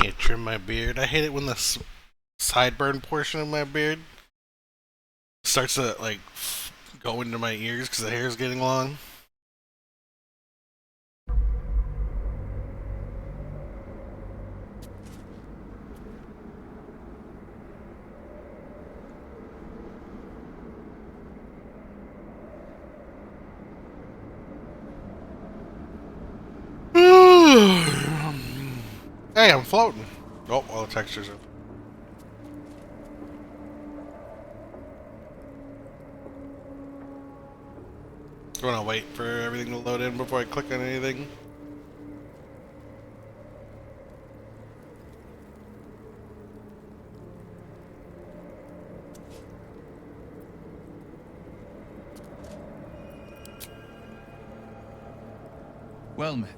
Yeah, trim my beard. I hate it when the sideburn portion of my beard starts to like go into my ears because the hair is getting long. Hey, I'm floating. Oh, all the textures are. I'm gonna wait for everything to load in before I click on anything. Well met.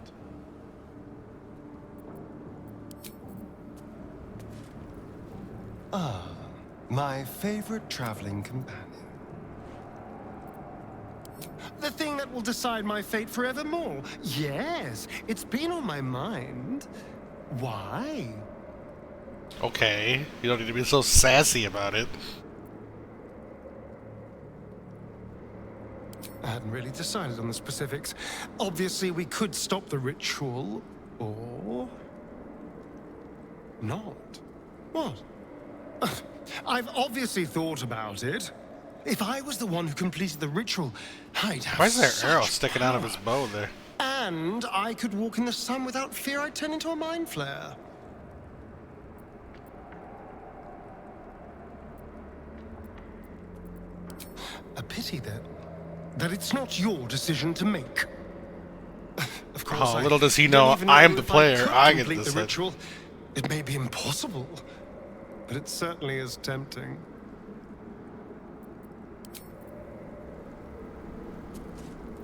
Ah, my favorite traveling companion. The thing that will decide my fate forevermore. Yes, it's been on my mind. Why? Okay, you don't need to be so sassy about it. I hadn't really decided on the specifics. Obviously, we could stop the ritual, or not. What? I've obviously thought about it. If I was the one who completed the ritual, I'd have Why is there such arrow sticking out of his power. bow there? And I could walk in the sun without fear I'd turn into a mind flare. A pity that it's not your decision to make. Of course, Oh, little does he don't know even I'm the if player. could I get to complete the decide. ritual. It may be impossible, but it certainly is tempting.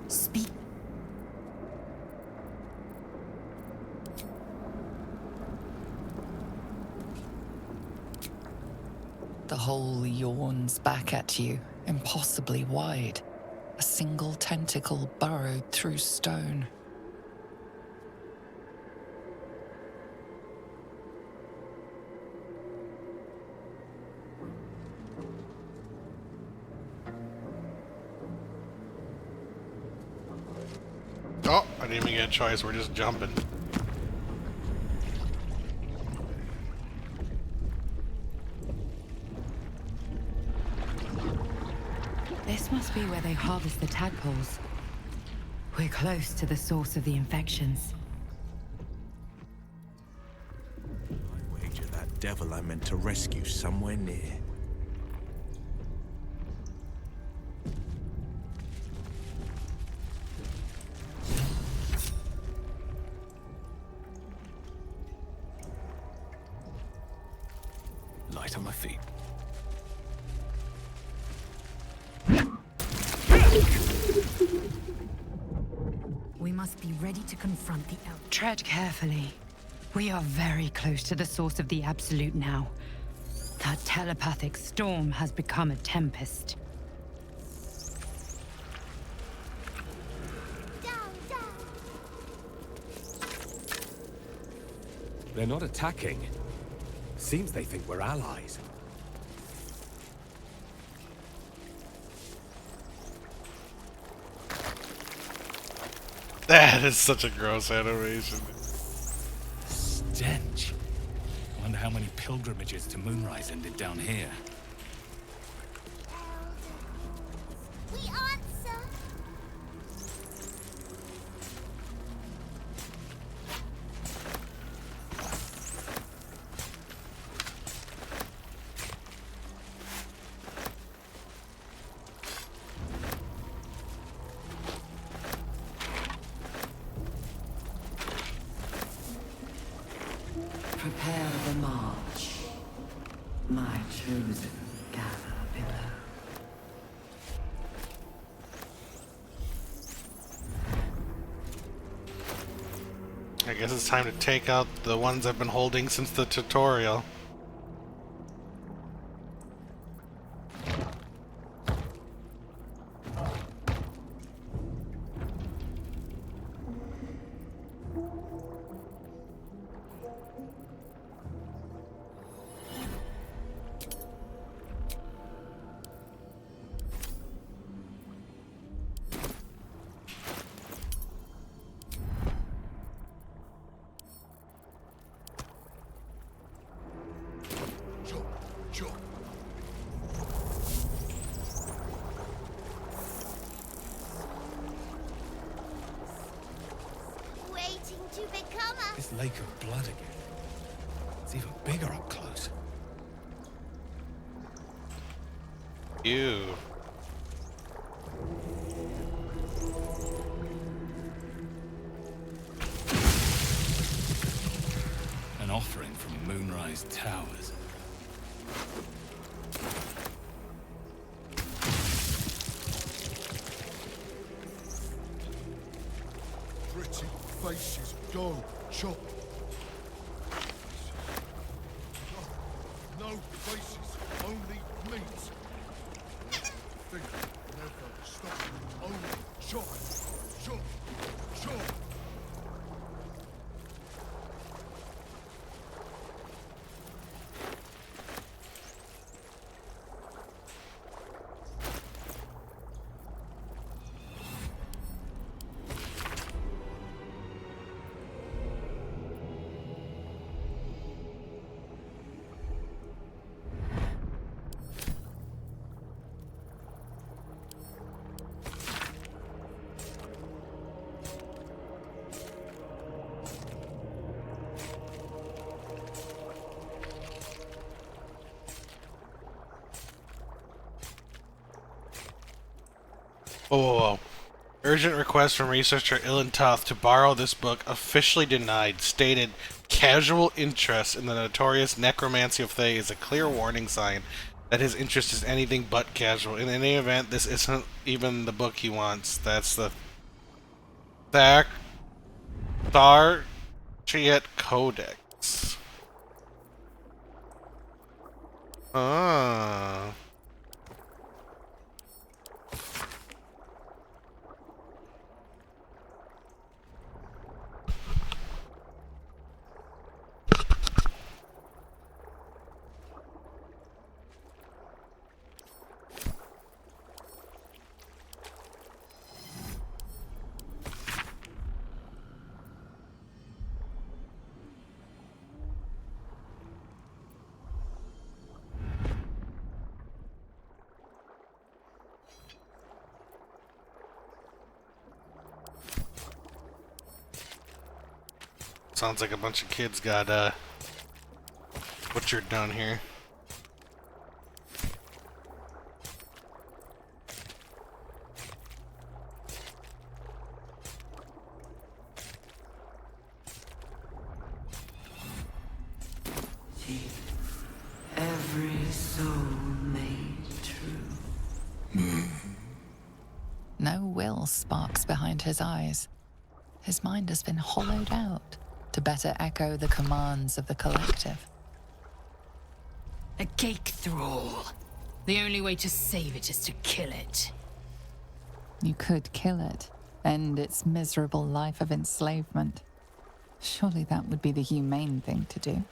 Speak. The hole yawns back at you, impossibly wide. A single tentacle burrowed through stone. Oh, I didn't even get a choice. We're just jumping. This must be where they harvest the tadpoles. We're close to the source of the infections. I wager that devil I meant to rescue somewhere near. Light on my feet. We must be ready to confront the elf. Tread carefully. We are very close to the source of the Absolute now. That telepathic storm has become a tempest. They're not attacking. Seems they think we're allies. That is such a gross animation. Stench. Wonder how many pilgrimages to Moonrise ended down here. We answer. Prepare the march, my chosen caterpillar. I guess it's time to take out the ones I've been holding since the tutorial. this lake of blood again. It's even bigger up close. Ew. An offering from Moonrise Towers. Pretty faces go, chop. No faces, only meat. Think never stop. Only chop, chop, chop. Whoa, whoa, whoa. Urgent request from researcher Ilantoth to borrow this book officially denied. Stated, casual interest in the notorious necromancy of Thay is a clear warning sign that his interest is anything but casual. In any event, this isn't even the book he wants. That's the Tharchiet Codex. Ah. Sounds like a bunch of kids got butchered down here. Every soul made true. No will sparks behind his eyes. His mind has been hollowed out to better echo the commands of the collective. A cake thrall. The only way to save it is to kill it. You could kill it, end its miserable life of enslavement. Surely that would be the humane thing to do.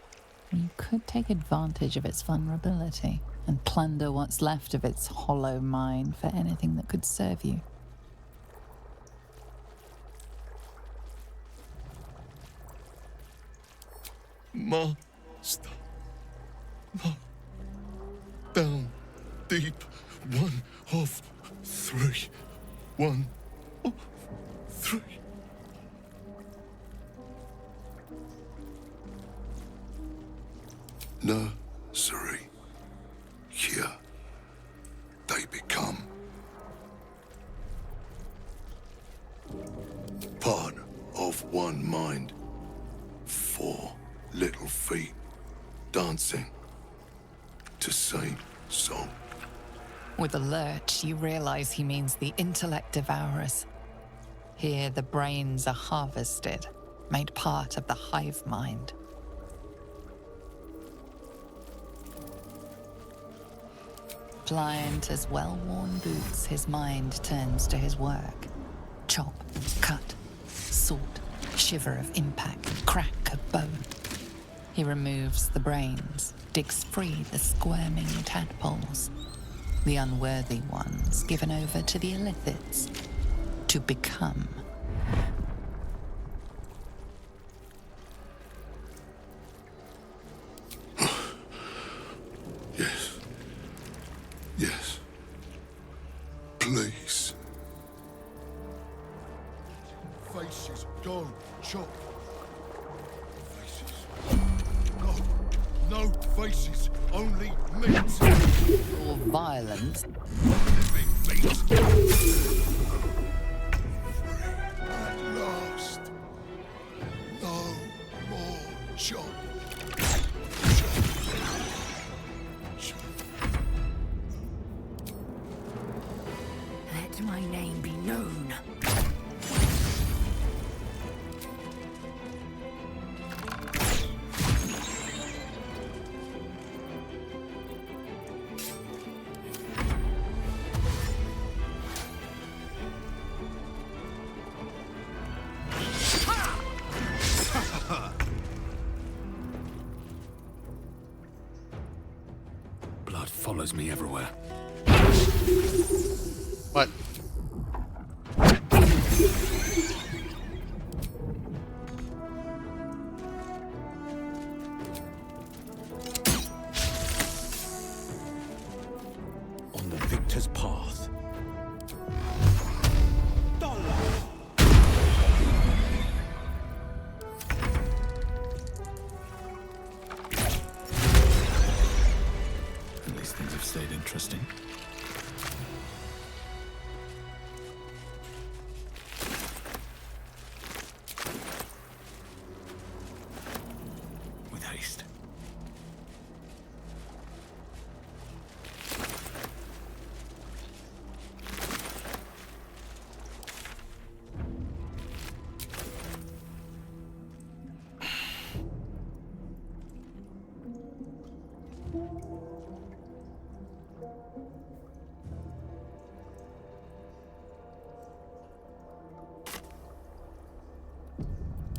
You could take advantage of its vulnerability and plunder what's left of its hollow mind for anything that could serve you. Master. Down deep. One of three. One of three. Nursery. Here they become part of one mind. 4 little feet dancing to same song. With a lurch, you realize he means the intellect devourers. Here, the brains are harvested, made part of the hive mind. Pliant as well-worn boots, his mind turns to his work. Chop, cut, sort, shiver of impact, crack of bone. He removes the brains, digs free the squirming tadpoles, the unworthy ones given over to the illithids, to become. Yes. Yes. Please. Faces go, chop. faces only meat. Or violence. Living meat. At last. No more chop. Let my name be known. Blood follows me everywhere. What? On the victor's path. At least things have stayed interesting. With haste.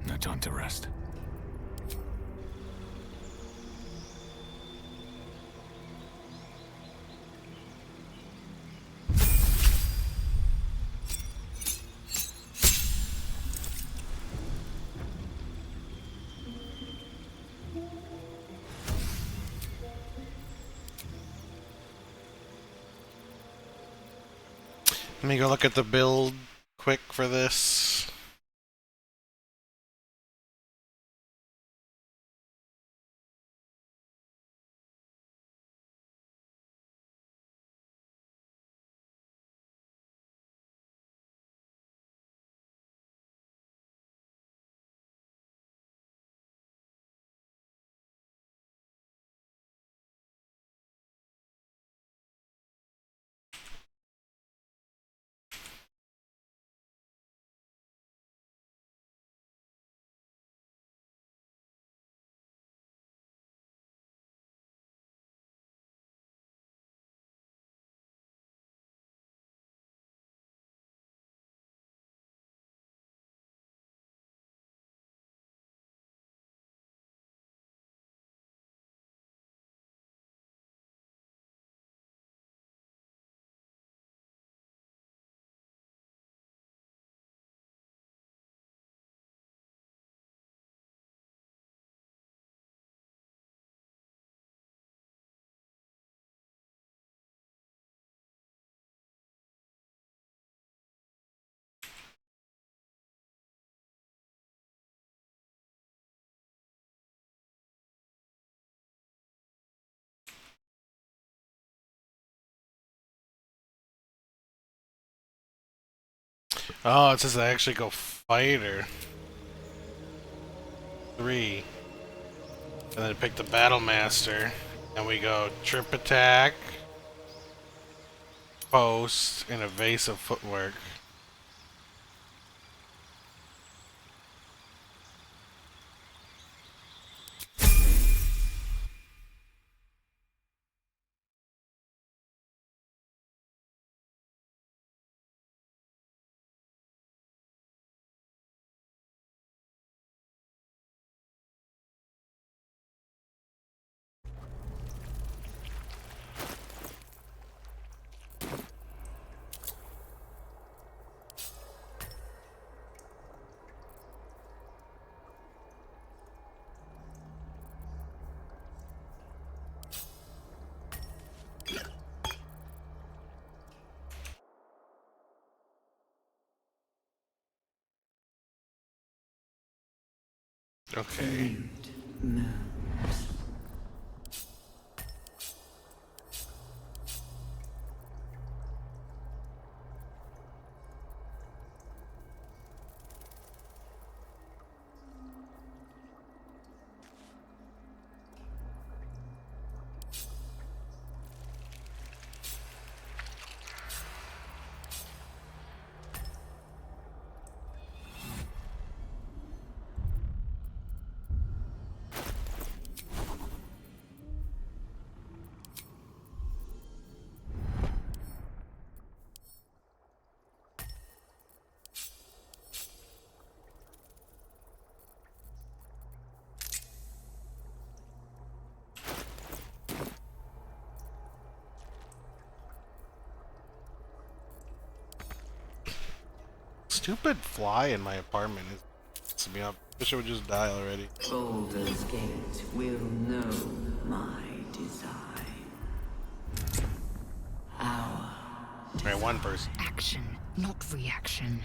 No time to rest. Let me go look at the build quick for this. Oh, it says I actually go fighter. 3. And then pick the battle master. And we go trip attack, post, and evasive footwork. Okay. stupid fly in my apartment is messing me up. Wish it would just die already. Baldur's Gate will know my design. Our Alright, one person. Action, not reaction.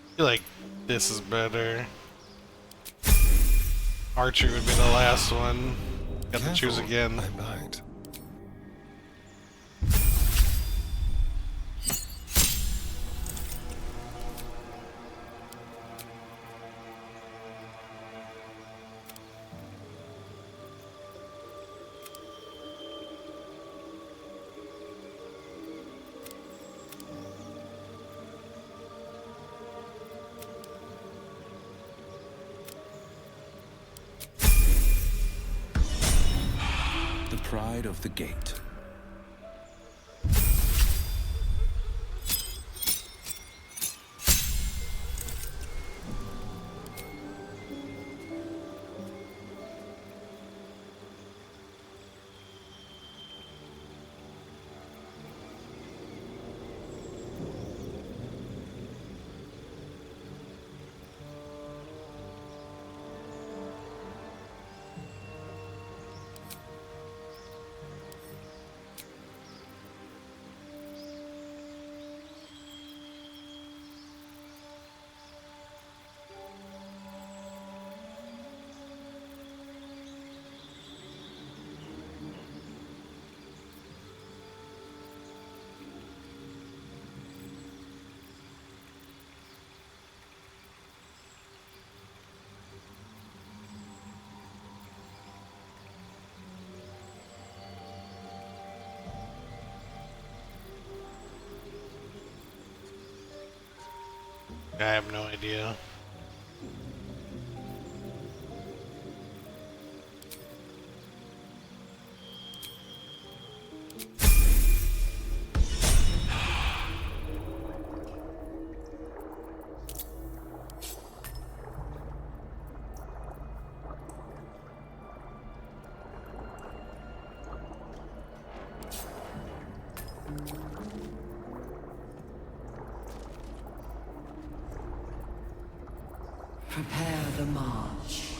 I feel like this is better. Archery would be the last one. Got to choose Careful, again. I might. The pride of the gate. I have no idea. prepare the march.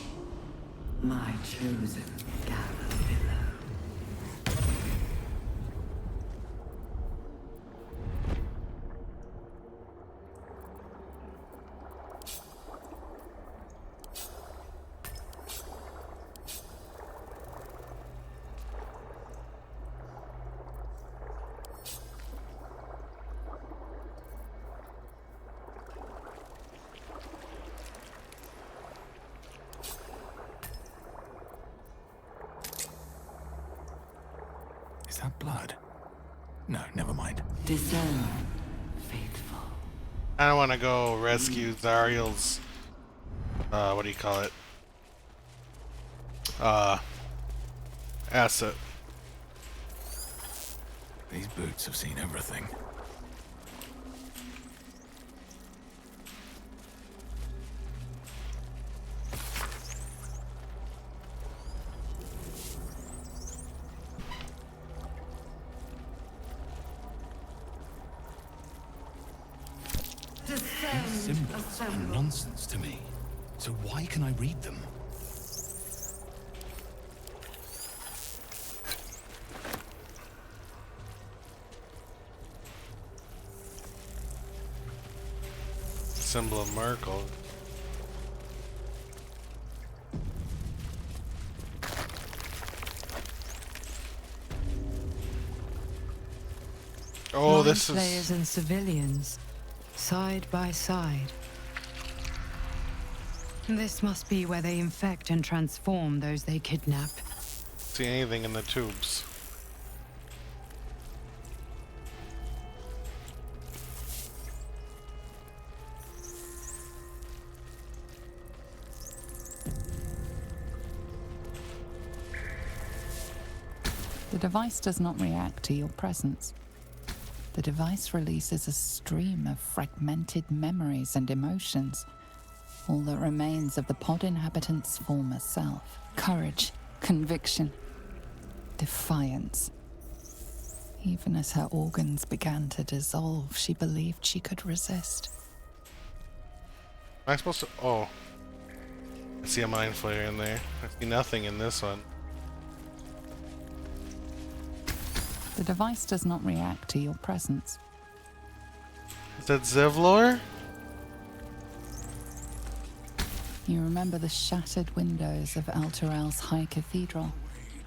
My chosen gather below. Is that blood? No, never mind. Discern, faithful. I don't want to go rescue Zariel's, what do you call it? Asset. These boots have seen everything. These symbols are nonsense to me. So why can I read them? Symbol of Merkel. Oh, Mind this flayers is and civilians, side by side. This must be where they infect and transform those they kidnap. see anything in the tubes. device does not react to your presence. The device releases a stream of fragmented memories and emotions, all that remains of the pod inhabitant's former self. Courage, conviction, defiance. Even as her organs began to dissolve, she believed she could resist. Am I supposed to... Oh. I see a mind flayer in there. I see nothing in this one. The device does not react to your presence. Is that Zevlor? You remember the shattered windows of Alteral's High Cathedral,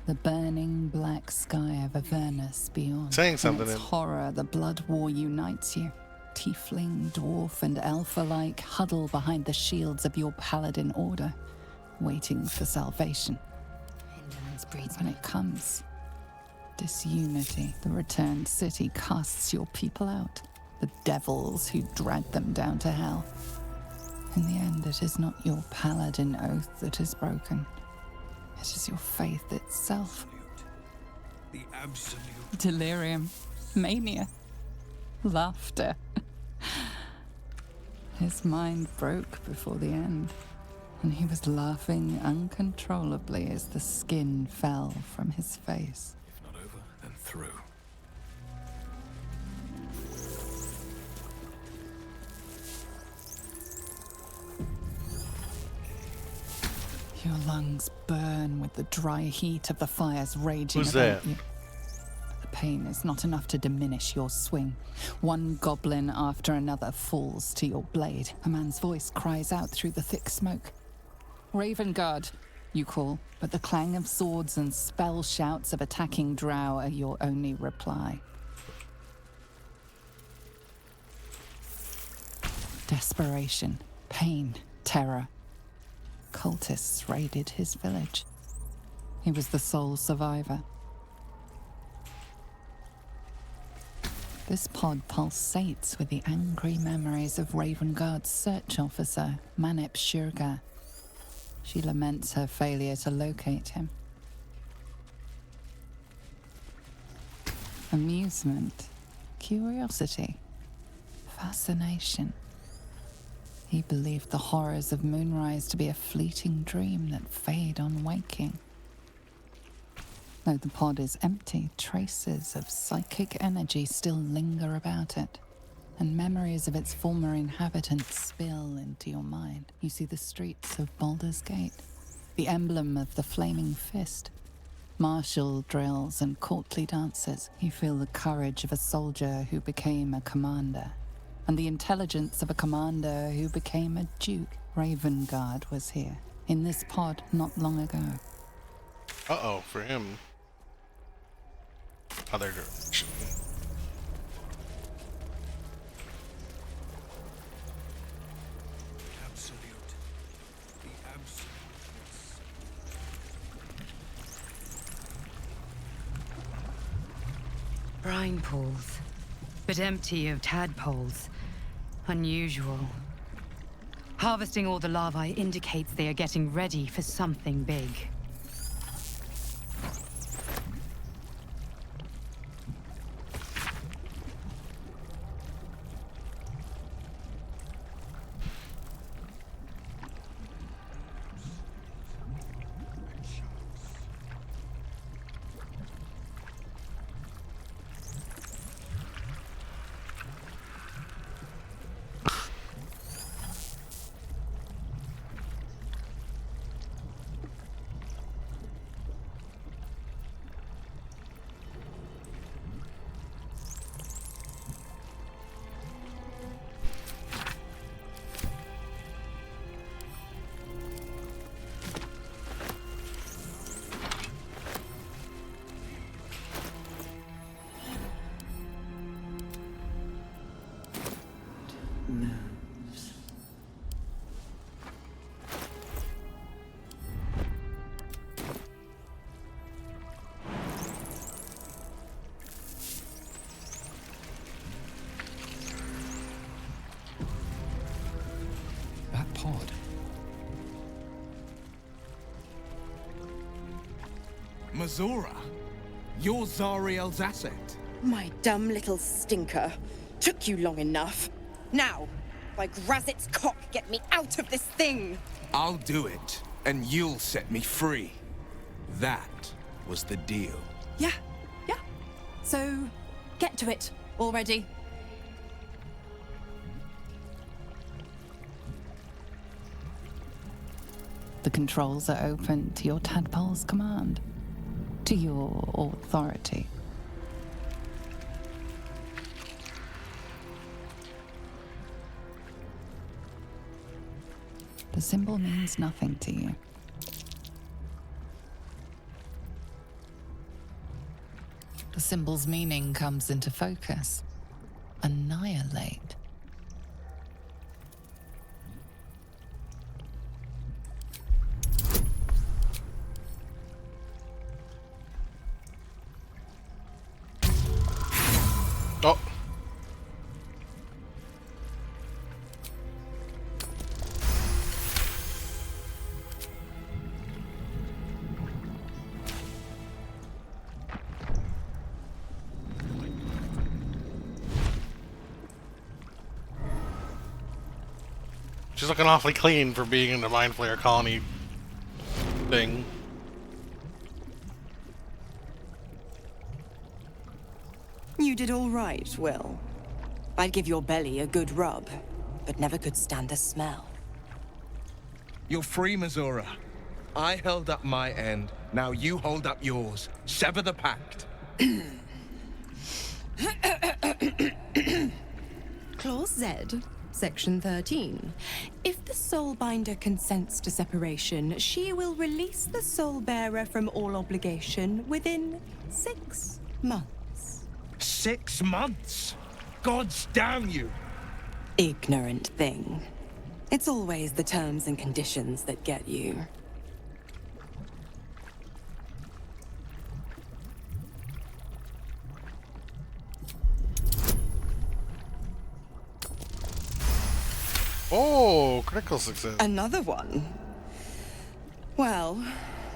the burning black sky of Avernus beyond. Saying something In its horror, the blood war unites you. Tiefling, dwarf, and elf alike huddle behind the shields of your paladin order, waiting for salvation. When it comes, disunity, the returned city casts your people out, the devils who dragged them down to hell. In the end, it is not your paladin oath that is broken. It is your faith itself. The absolute. Delirium, mania, laughter. His mind broke before the end, and he was laughing uncontrollably as the skin fell from his face. If not over, then through. Your lungs burn with the dry heat of the fires raging Who's about that? you. But the pain is not enough to diminish your swing. One goblin after another falls to your blade. A man's voice cries out through the thick smoke. Ravengard, you call, but the clang of swords and spell shouts of attacking drow are your only reply. Desperation, pain, terror. Cultists raided his village. He was the sole survivor. This pod pulsates with the angry memories of Ravengard's search officer, Manep Shurga. She laments her failure to locate him. Amusement, curiosity, fascination. He believed the horrors of Moonrise to be a fleeting dream that fade on waking. Though the pod is empty, traces of psychic energy still linger about it, and memories of its former inhabitants spill into your mind. You see the streets of Baldur's Gate, the emblem of the flaming fist, martial drills and courtly dances. You feel the courage of a soldier who became a commander, and the intelligence of a commander who became a duke. Ravengard was here, in this pod not long ago. Uh-oh, for him. Other direction. Absolute. The absolute. Brine pools, but empty of tadpoles. Unusual. Harvesting all the larvae indicates they are getting ready for something big. Moves. That pod. Mazora? You're Zariel's asset. My dumb little stinker. Took you long enough. Now, by Grazit's cock, get me out of this thing! I'll do it, and you'll set me free. That was the deal. Yeah. So, get to it already. The controls are open to your tadpole's command, to your authority. The symbol means nothing to you. The symbol's meaning comes into focus. Annihilate. Oh. She's looking awfully clean for being in the Mind Flayer colony thing. You did all right, Will. I'd give your belly a good rub, but never could stand the smell. You're free, Mazora. I held up my end. Now you hold up yours. Sever the pact. Clause Z, Section 13. If the Soulbinder consents to separation, she will release the Soulbearer from all obligation within 6 months. 6 months? Gods damn you! Ignorant thing. It's always the terms and conditions that get you. Oh, critical success. Another one? Well,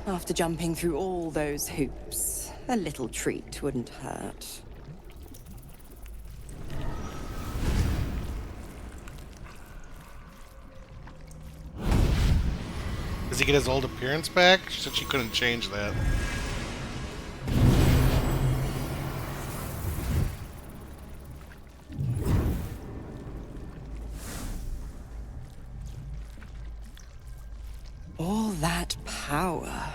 after jumping through all those hoops, a little treat wouldn't hurt. Does he get his old appearance back? She said she couldn't change that. All that power.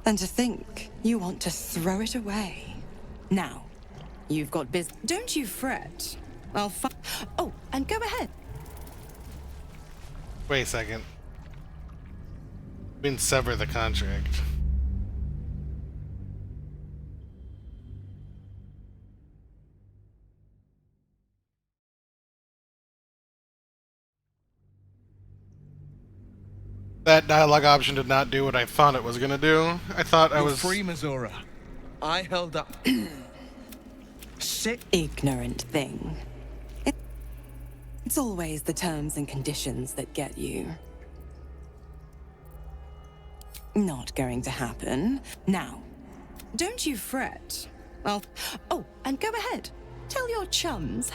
And to think you want to throw it away. Now, you've got business. Don't you fret. I'll Oh, and go ahead. Wait a second. We didn't sever the contract. That dialogue option did not do what I thought it was gonna do. I thought I was free, Mazora. I held up. Ignorant thing. It's always the terms and conditions that get you. Not going to happen. Now, don't you fret. Oh, and go ahead. Tell your chums.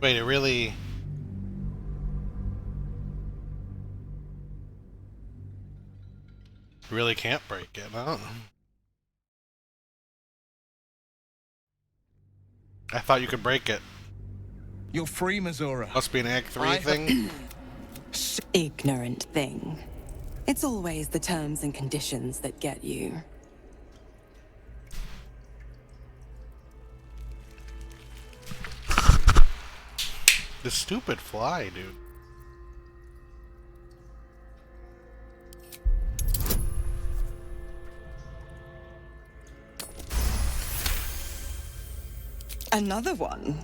Wait, it really... Really can't break it, huh? I thought you could break it. You're free, Mazora. Must be an Act 3 thing. Ignorant thing. It's always the terms and conditions that get you. The stupid fly, dude. Another one.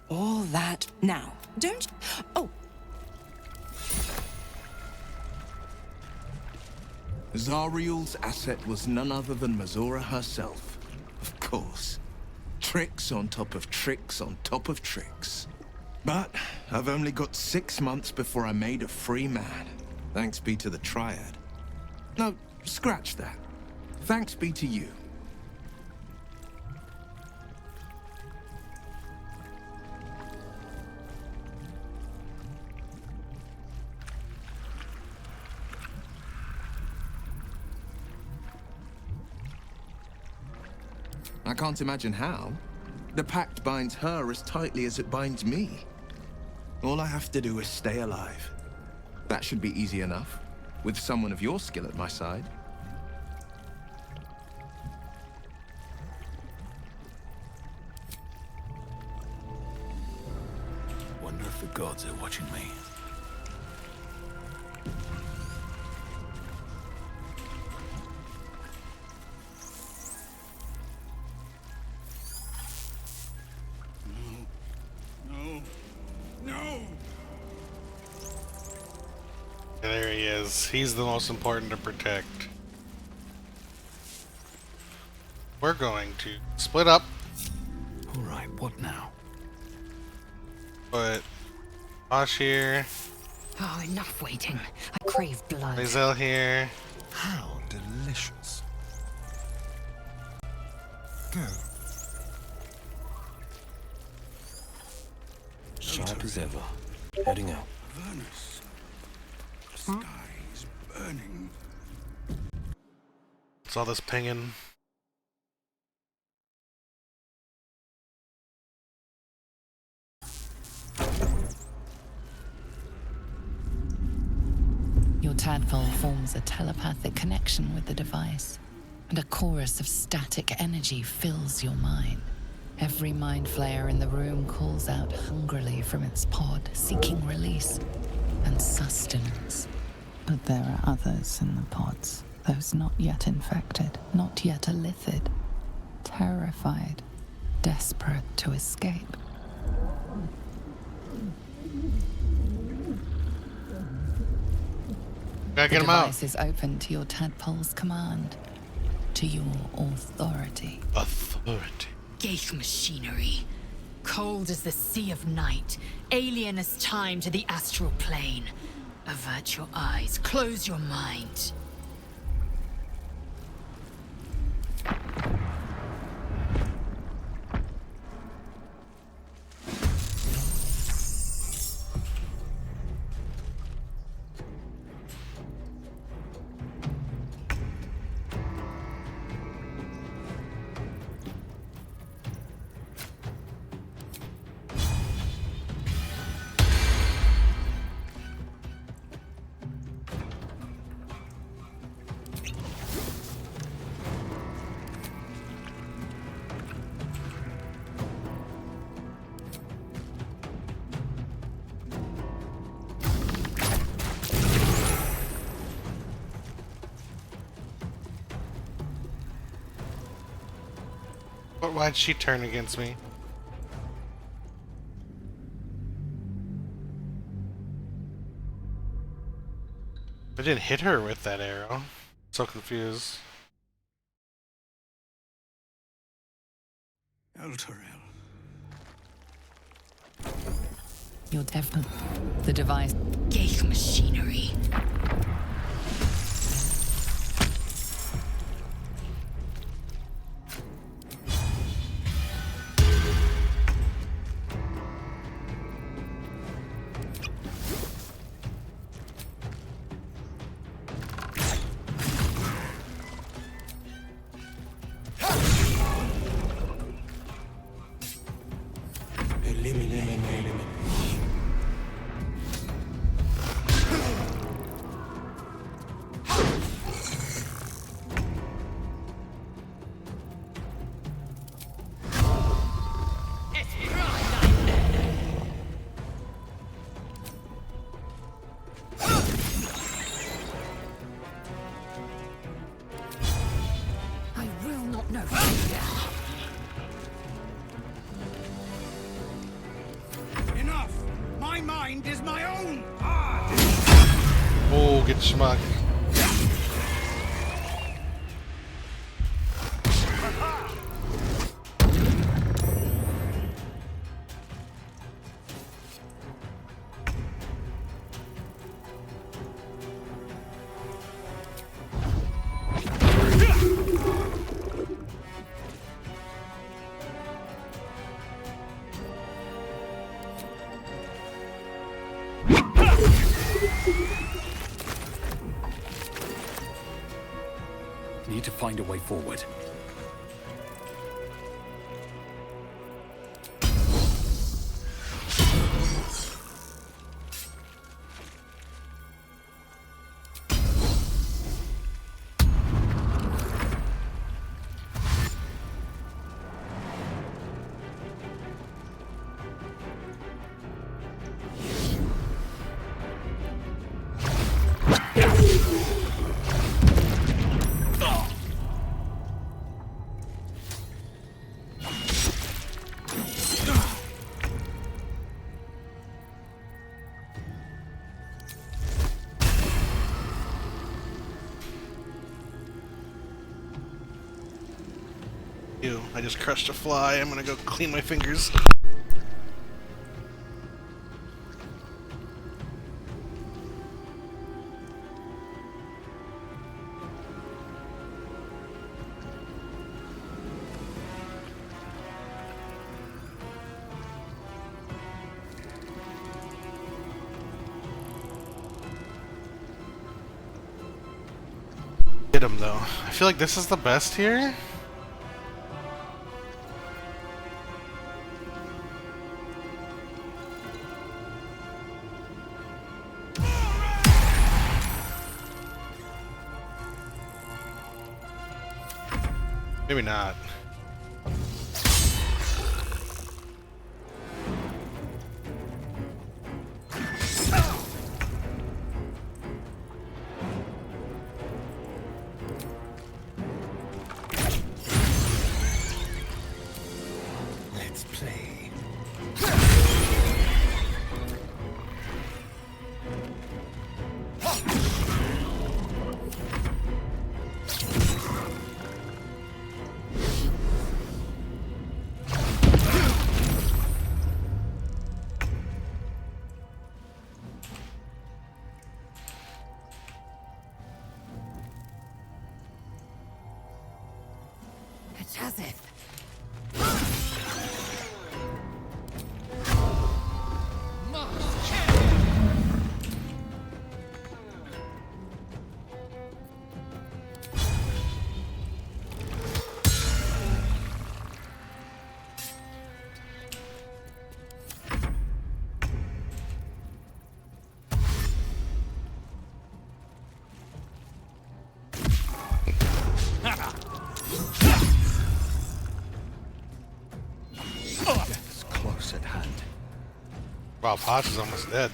All that now. Don't. Oh. Zariel's asset was none other than Mazora herself. Of course. Tricks on top of tricks on top of tricks. But I've only got 6 months before I'm made a free man. Thanks be to the Triad. No, Scratch that. Thanks be to you. I can't imagine how. The pact binds her as tightly as it binds me. All I have to do is stay alive. That should be easy enough, with someone of your skill at my side. Wonder if the gods are watching me. There he is. He's the most important to protect. We're going to split up. Alright, what now? Put Posh here. Oh, enough waiting. I crave blood. Lizelle here. How delicious. Go. Sharp as ever. Heading out. Avernus. The sky is burning. What's all this pinging? Your tadpole forms a telepathic connection with the device, and a chorus of static energy fills your mind. Every mind flayer in the room calls out hungrily from its pod, seeking release and sustenance. But there are others in the pods, those not yet infected, not yet elithid, terrified, desperate to escape. Gotta get The him out. device is open to your tadpole's command, to your authority. Authority. Geich machinery. Cold as the sea of night, alien as time to the astral plane. Avert your eyes, close your mind. But why'd she turn against me? I didn't hit her with that arrow. So confused. Elturel. You're definitely the device. Geich machinery. Enough! My mind is my own! Oh, get schmuck. Need to find a way forward. Ew, I just crushed a fly. I'm gonna go clean my fingers. Get him though. I feel like this is the best here. Maybe not. Let's play. It's as if. Death's close at hand. Wow, Posh is almost dead.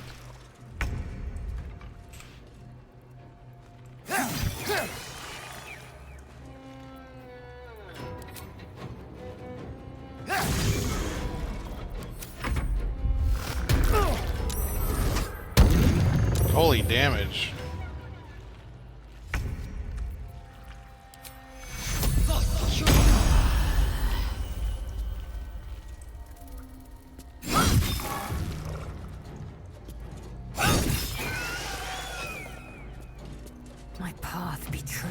Holy damage. My path be true.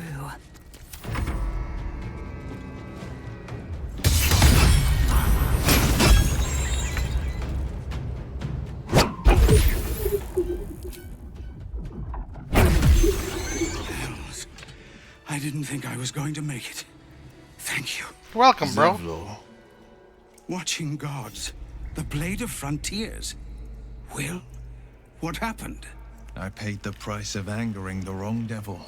Hells. I didn't think I was going to make it. Thank you. You're welcome, bro. Zevlor. Watching gods. The Blade of Frontiers. Will? What happened? I paid the price of angering the wrong devil.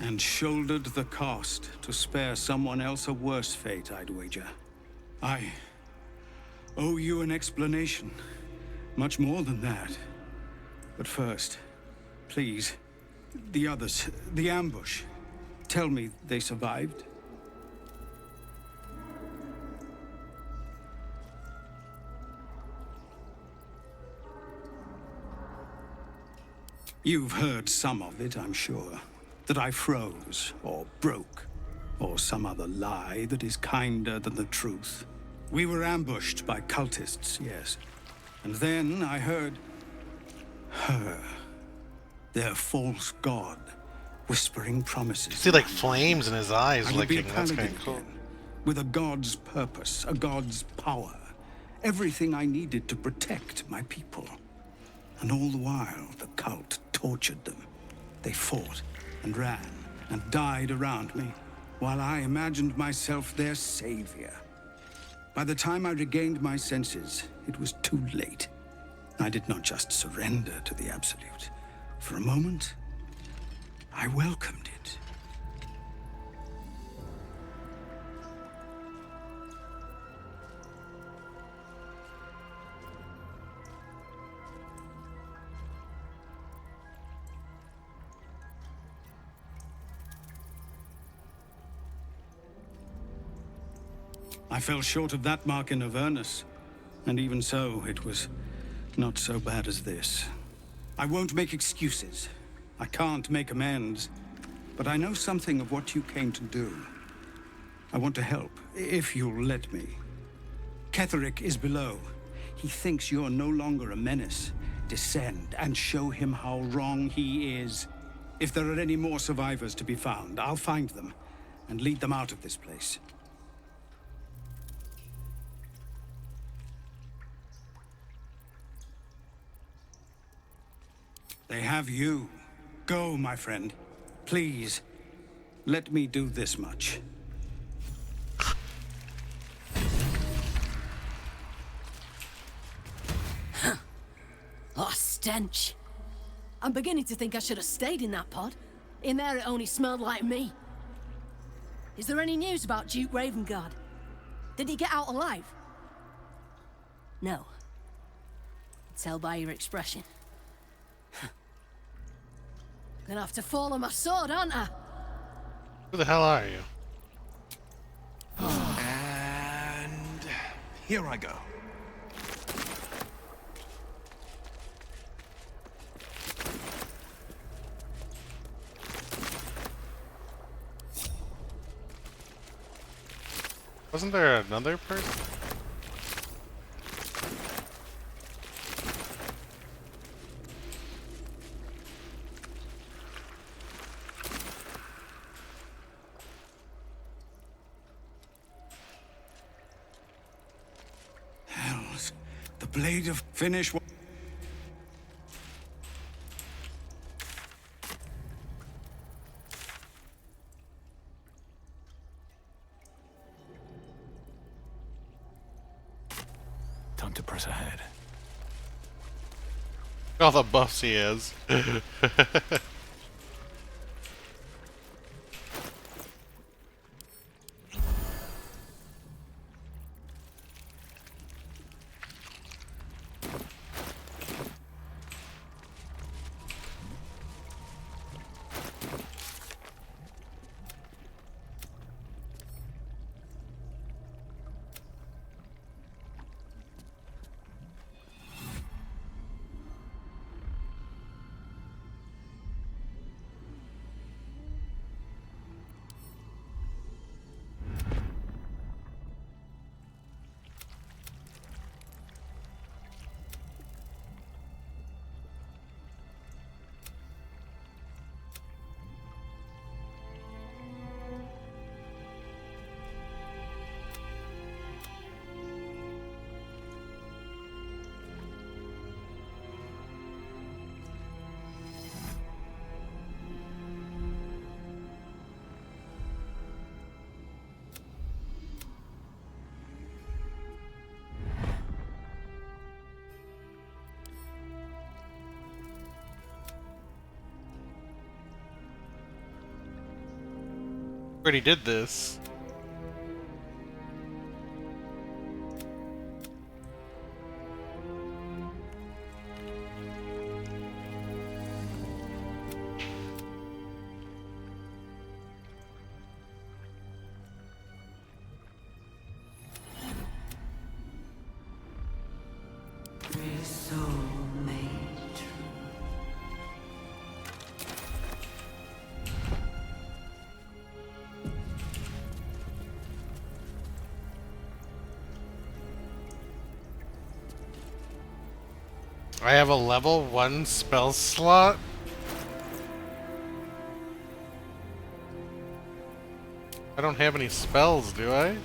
And shouldered the cost to spare someone else a worse fate, I'd wager. I owe you an explanation. Much more than that. But first, please, the others, the ambush. Tell me they survived? You've heard some of it, I'm sure. That I froze, or broke, or some other lie that is kinder than the truth. We were ambushed by cultists, yes. And then I heard her, their false god, whispering promises. See, like flames in his eyes I would be a licking. That's kind paladin of cool. again, with a god's purpose, a god's power. Everything I needed to protect my people. And all the while, the cult tortured them. They fought and ran and died around me, while I imagined myself their savior. By the time I regained my senses, it was too late. I did not just surrender to the Absolute. For a moment, I welcomed it. I fell short of that mark in Avernus, and even so, it was not so bad as this. I won't make excuses. I can't make amends, but I know something of what you came to do. I want to help, if you'll let me. Ketherick is below. He thinks you're no longer a menace. Descend and show him how wrong he is. If there are any more survivors to be found, I'll find them and lead them out of this place. They have you. Go, my friend. Please, let me do this much. Oh, stench. I'm beginning to think I should have stayed in that pod. In there it only smelled like me. Is there any news about Duke Ravengard? Did he get out alive? No. Tell by your expression. Gonna have to fall on my sword, aren't I? Who the hell are you? And here I go. Wasn't there another person? Hells, the blade of finish. Time to press ahead. All the buffs he is. Already did this. I have a level 1 spell slot? I don't have any spells, do I?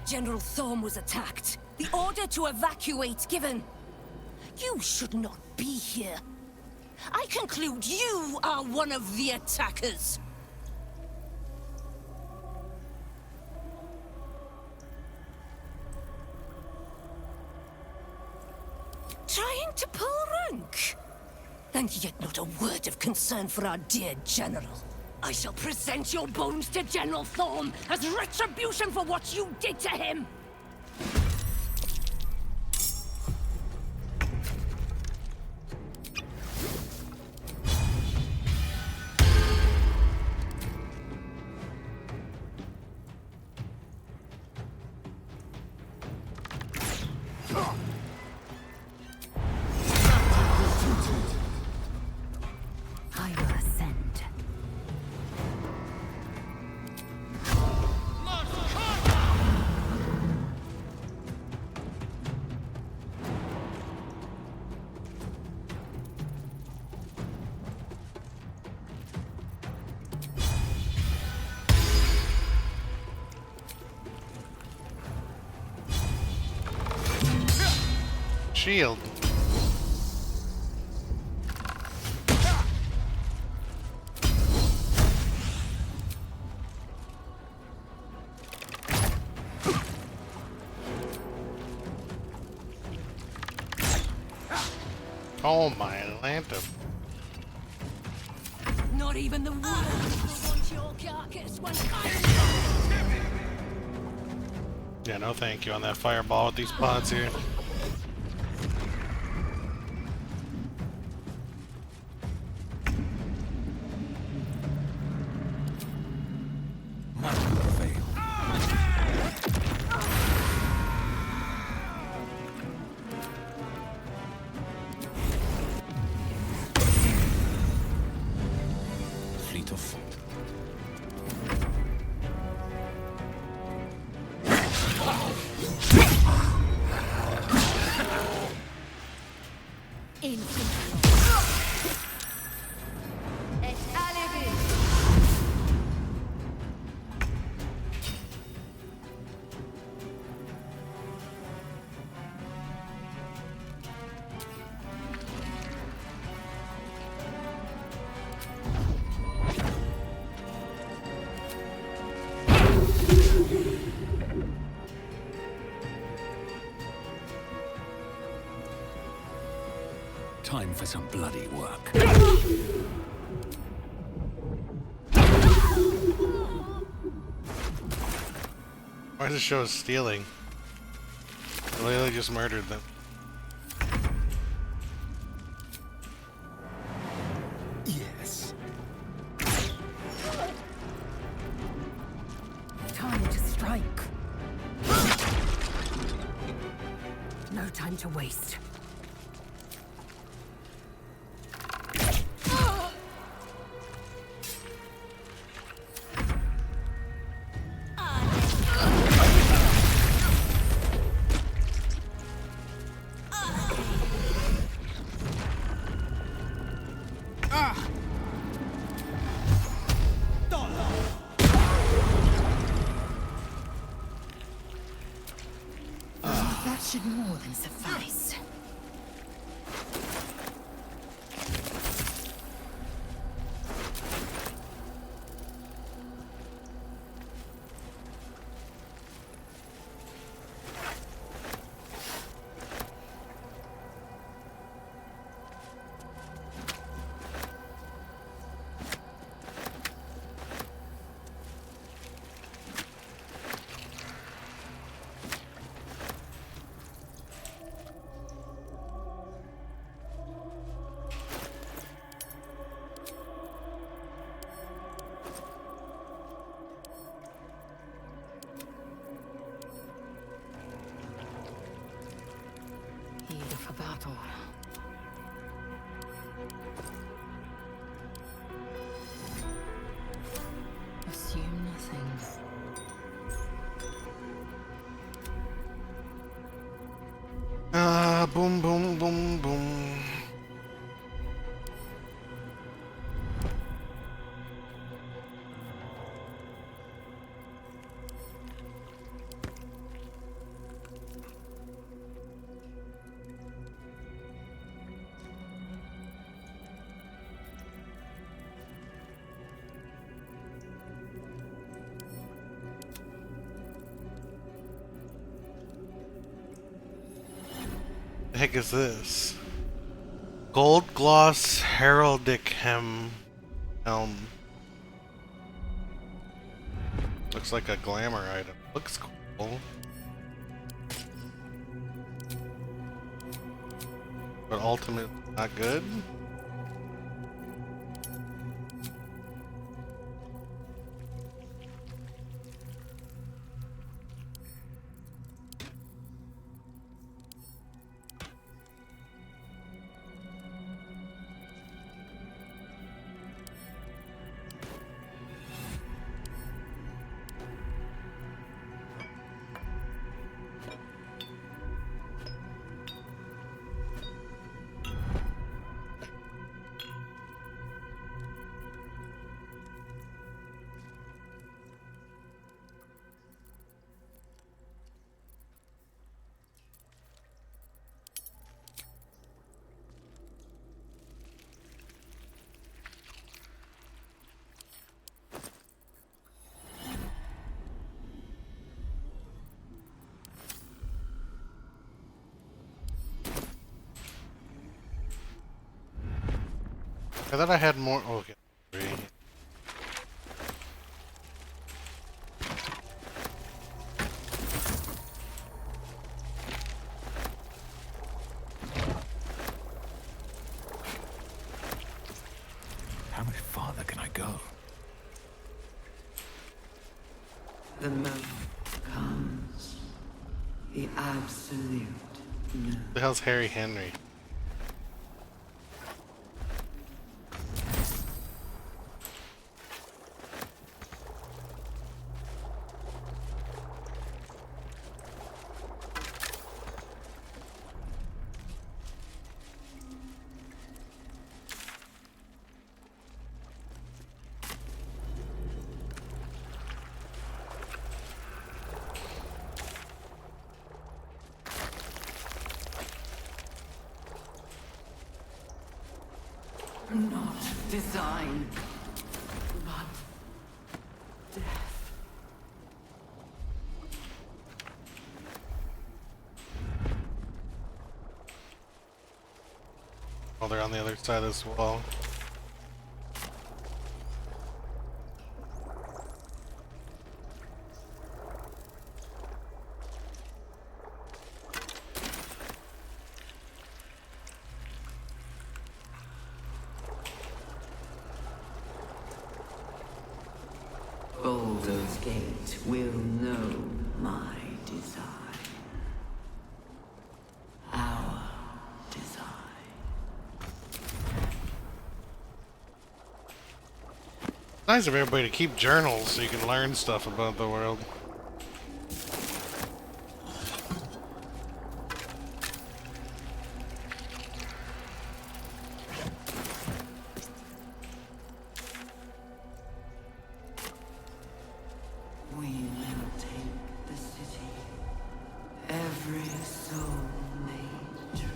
General Thorm was attacked. The order to evacuate given. You should not be here. I conclude you are one of the attackers. Trying to pull rank? And yet not a word of concern for our dear General. I shall present your bones to General Thorm as retribution for what you did to him! I will ascend. Shield. Oh my lantern. Not even the world will want your carcass when Yeah, no thank you on that fireball with these pods here. Fleet of foot. Time for some bloody work. Why does it show us stealing? I literally just murdered them. Yes. Time to strike. No time to waste. That should more than suffice. Eager for battle. Assume nothing. Boom, boom, boom, boom. The heck is this? Gold gloss heraldic helm. Looks like a glamour item. Looks cool. But ultimately not good. I thought I had more. Oh, okay. Three. How much farther can I go? The moment comes. The absolute no. The hell's Harry Henry? Not design, but death. Oh, they're on the other side as well. Baldur's Gate will know my design. Our design. Nice of everybody to keep journals so you can learn stuff about the world. We will take the city. Every soul made true.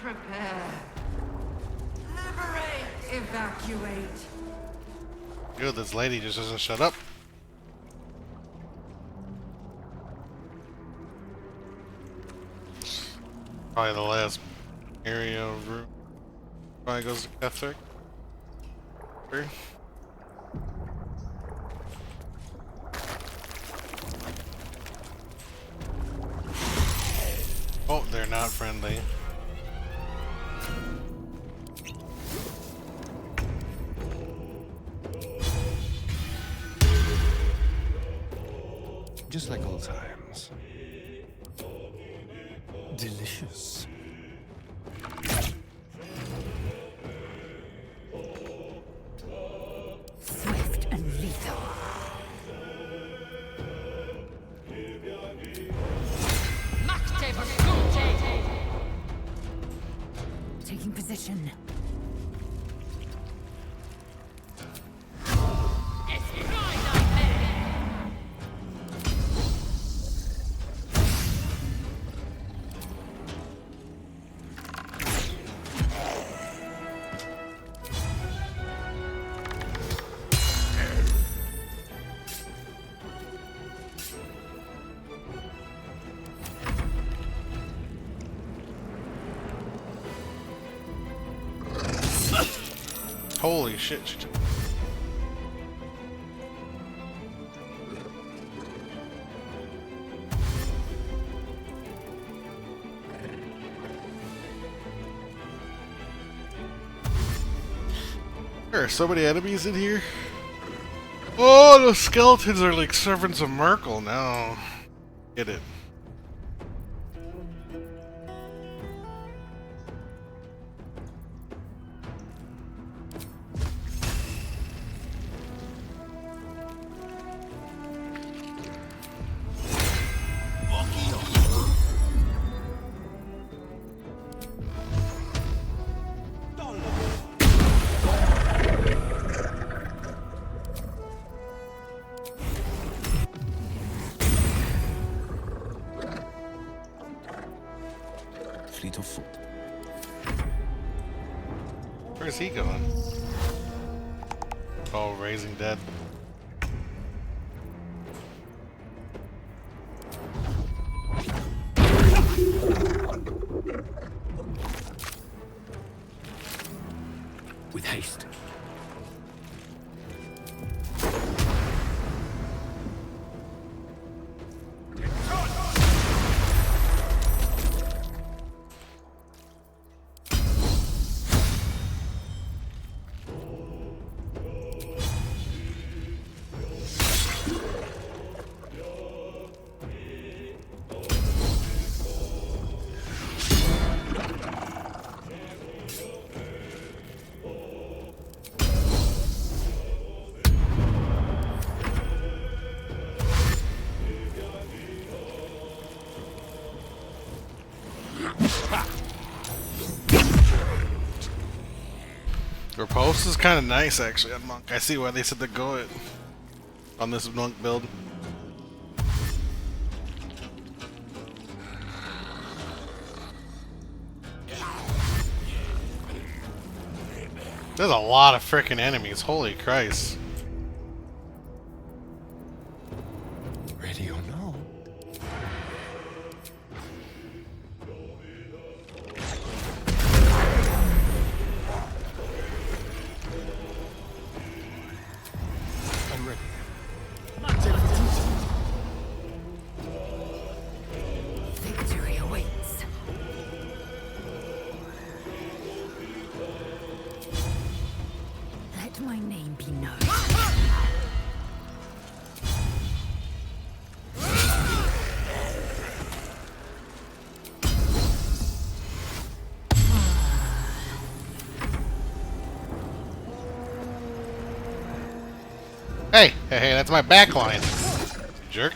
Prepare. Liberate. Evacuate. Dude, this lady just doesn't shut up. Probably the last area of room. Probably goes to Ketheric. Sure. Oh, they're not friendly. Just like old times. Delicious. Swift and lethal. Taking position. Holy shit. There are so many enemies in here. Oh, the skeletons are like servants of Merkel now. Get it. Fleet of foot. Where's he going? Oh, raising dead. With haste. Repulse is kind of nice actually on Monk. I see why they said to go it on this Monk build. There's a lot of freaking enemies, holy Christ. Ready or not? I'm ready. Victory awaits. Let my name be known. Hey, hey, that's my backline. Jerk.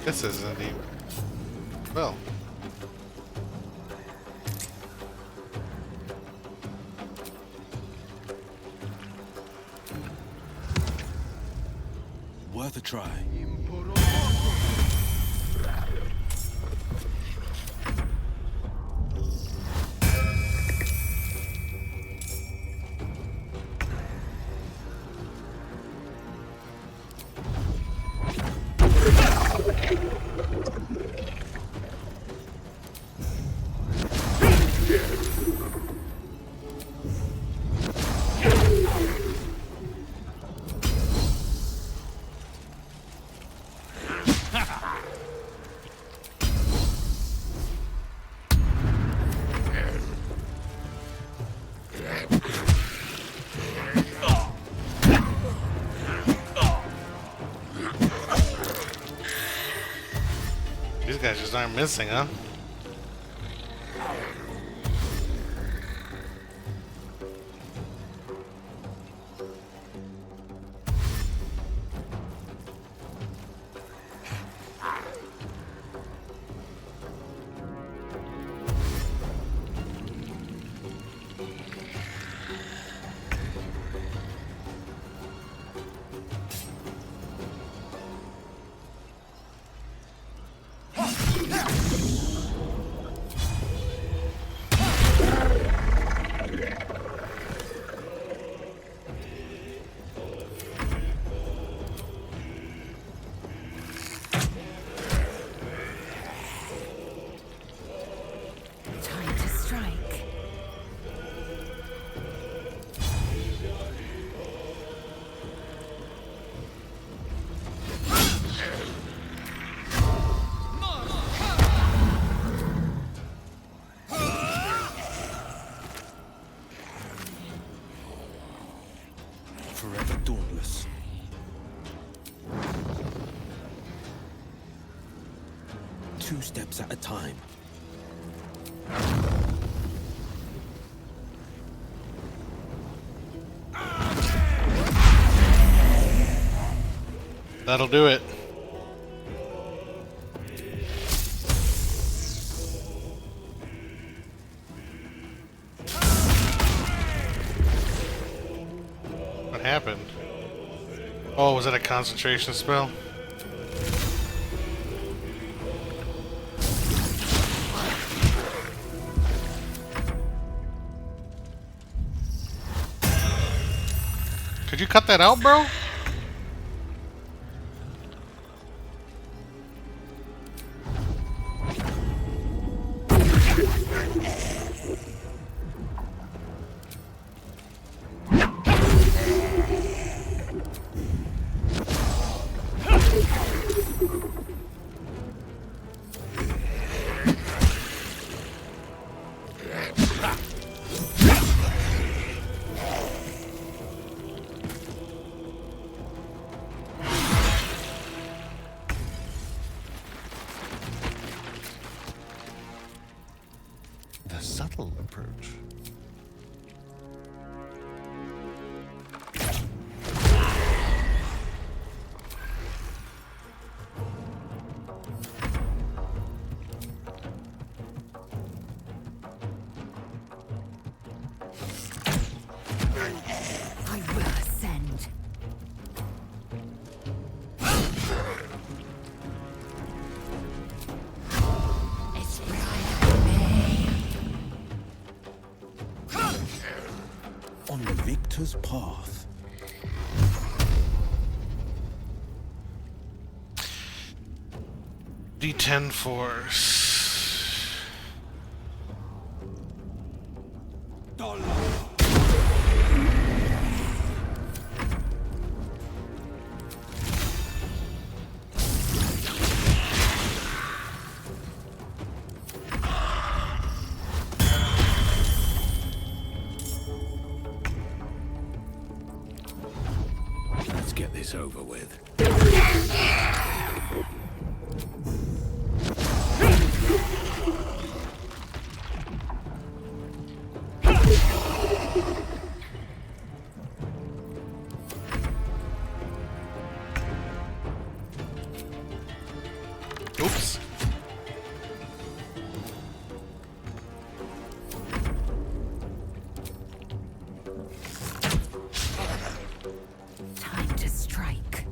This isn't even. Well. Worth a try. These guys just aren't missing, huh? Time to strike. Forever dauntless. Two steps at a time. That'll do it. What happened? Oh, was that a concentration spell? Could you cut that out, bro? The subtle approach. I will ascend. It's brighter me. On the victor's path. D10 force. Let's get this over with. Oops. Time to strike.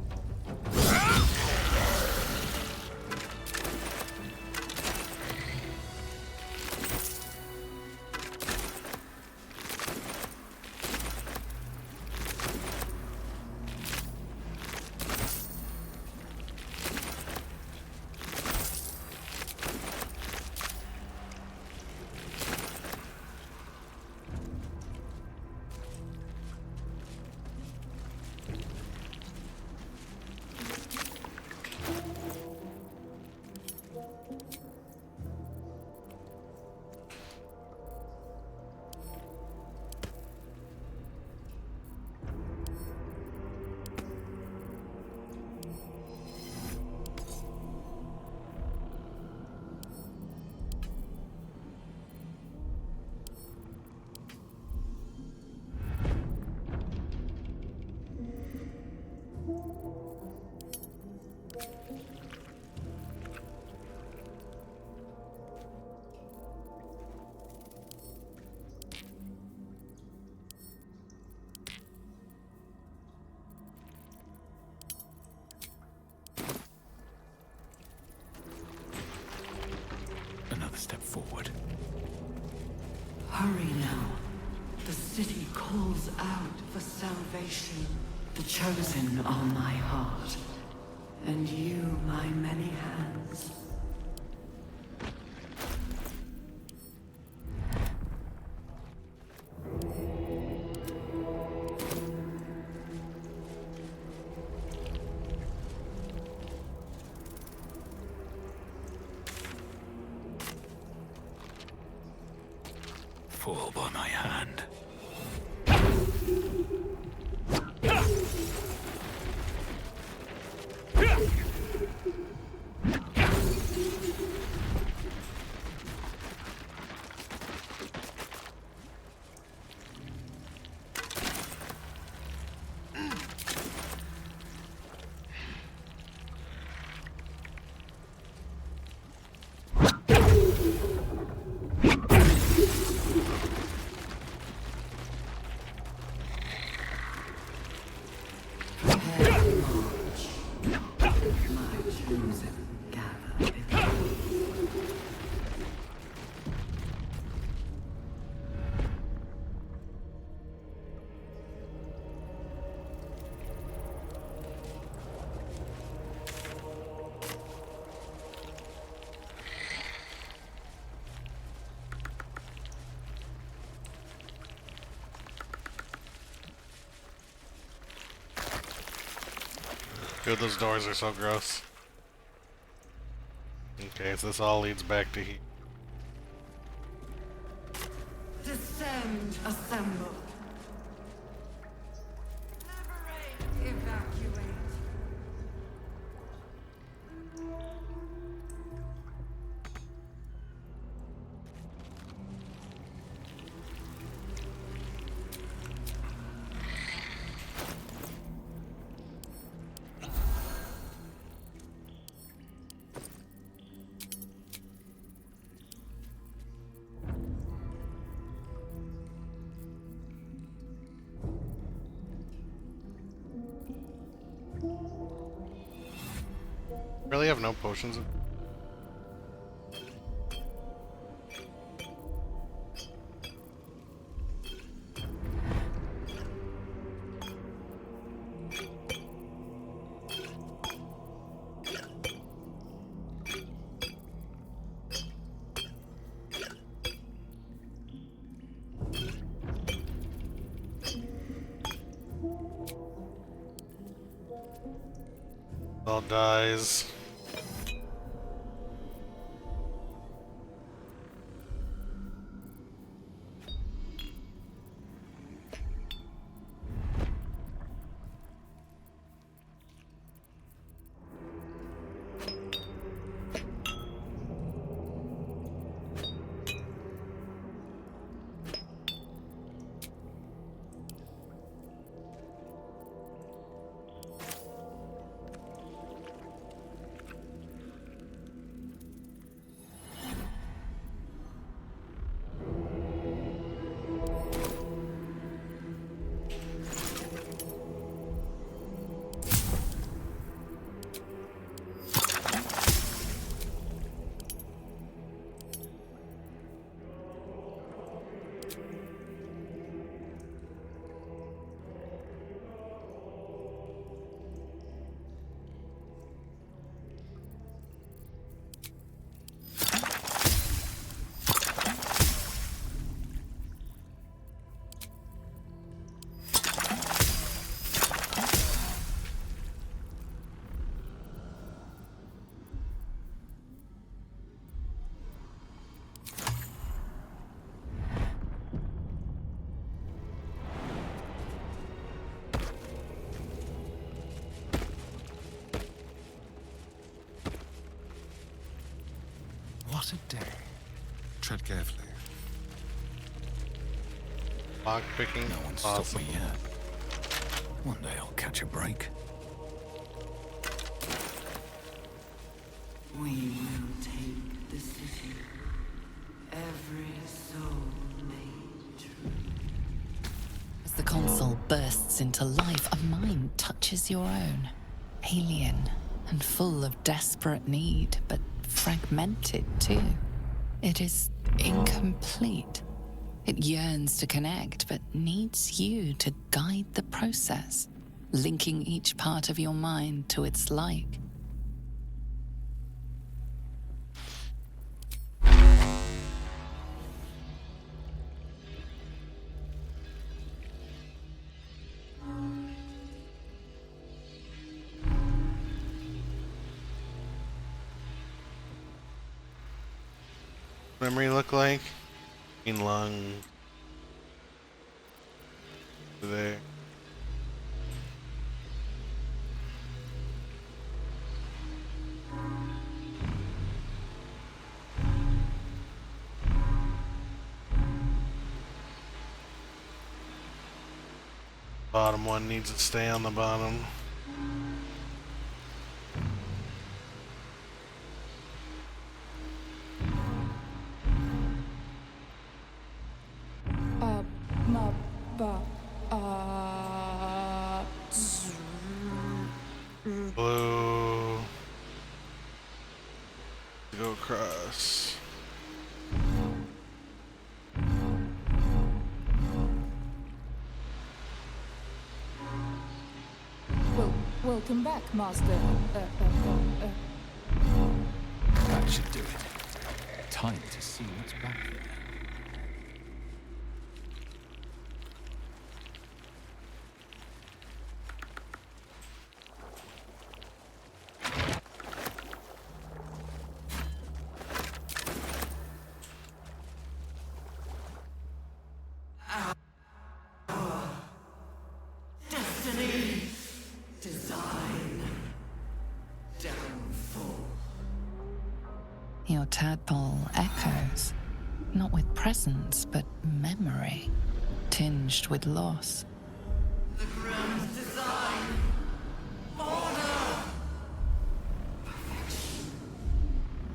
Another step forward. Hurry now. The city calls out for salvation. The chosen are my heart, and you my many hands. Fall by my hand. Dude, those doors are so gross. Okay, so this all leads back to here. Descend, assemble. Liberate, evacuate. Really have no potions? All dies. What a day. Tread carefully. Lock picking. No one stopped me yet. One day I'll catch a break. We will take the city. Every soul made true. As the console bursts into life, a mind touches your own. Alien and full of desperate need, but fragmented too. It is incomplete. It yearns to connect, but needs you to guide the process, linking each part of your mind to its like. Memory look like? Green lung. There. Bottom one needs to stay on the bottom. Blue. Go across. Welcome back, Master. That should do it. Time to see what's back there. Your tadpole echoes, not with presence, but memory, tinged with loss. The grand design. Order. Perfection.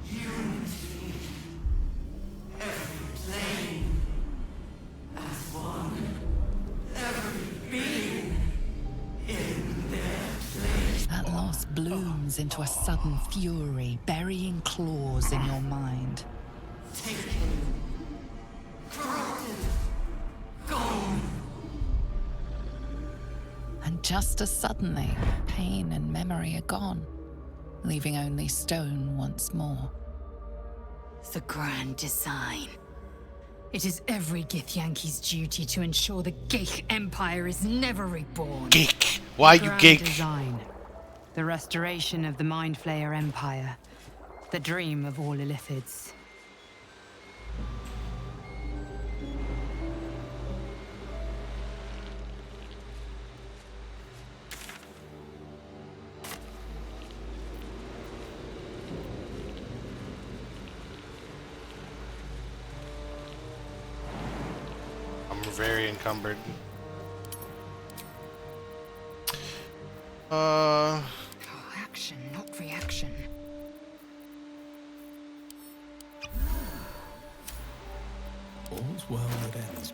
Unity. Every plane. As one. Every being. In their place. That loss blooms into a sudden fury, burying claws in your mind. Taken. Corrupted. Gone. And just as suddenly, pain and memory are gone, leaving only stone once more. The grand design. It is every Githyanki's duty to ensure the Geich Empire is never reborn. Geek! Why The you grand geek? design. The restoration of the Mind Flayer Empire. The dream of all Illithids. I'm very encumbered. Action, not reaction. All's well that ends.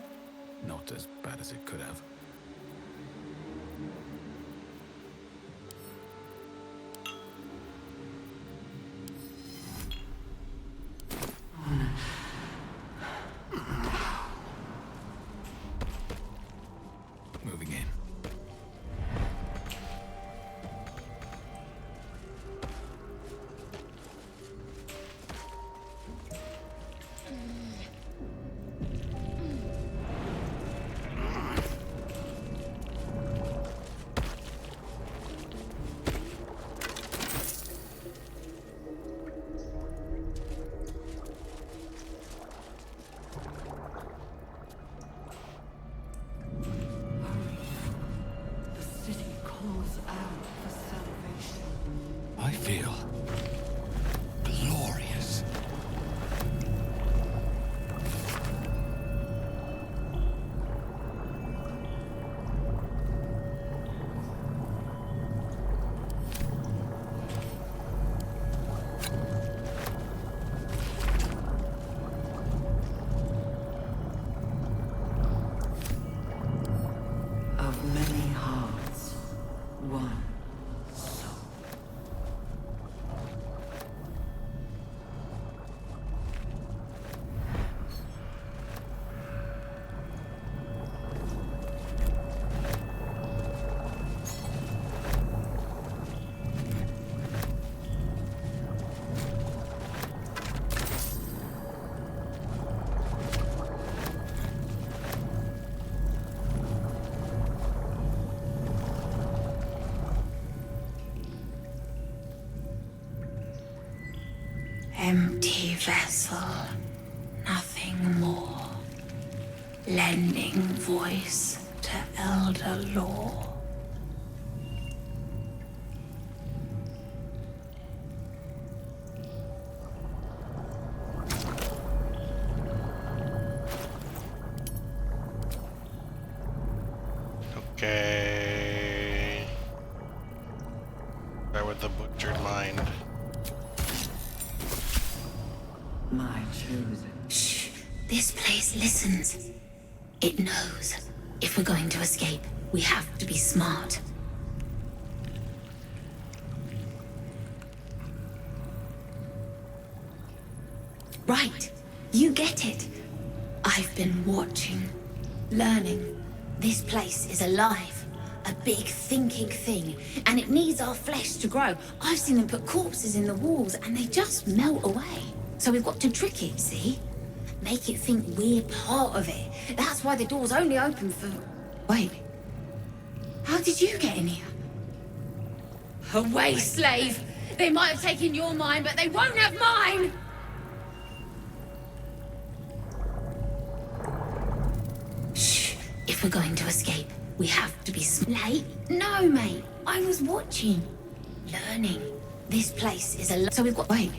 Not as bad as it could have. Moving in. Empty vessel, nothing more. Lending voice to elder law. Okay. Start with the butchered mind. My chosen. Shh. This place listens. It knows. If we're going to escape, we have to be smart. Right. You get it. I've been watching, learning. This place is alive. A big thinking thing. And it needs our flesh to grow. I've seen them put corpses in the walls and they just melt away. So we've got to trick it, see? Make it think we're part of it. That's why the door's only open for... Wait. How did you get in here? Away, slave! They might have taken your mind, but they won't have mine! Shh. If we're going to escape, we have to be late? No, mate. I was watching. Learning. This place is a... So we've got... Wait.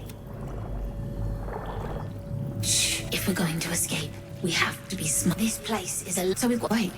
Shh. If we're going to escape, we have to be smart. This place is a... So we've got... Wait.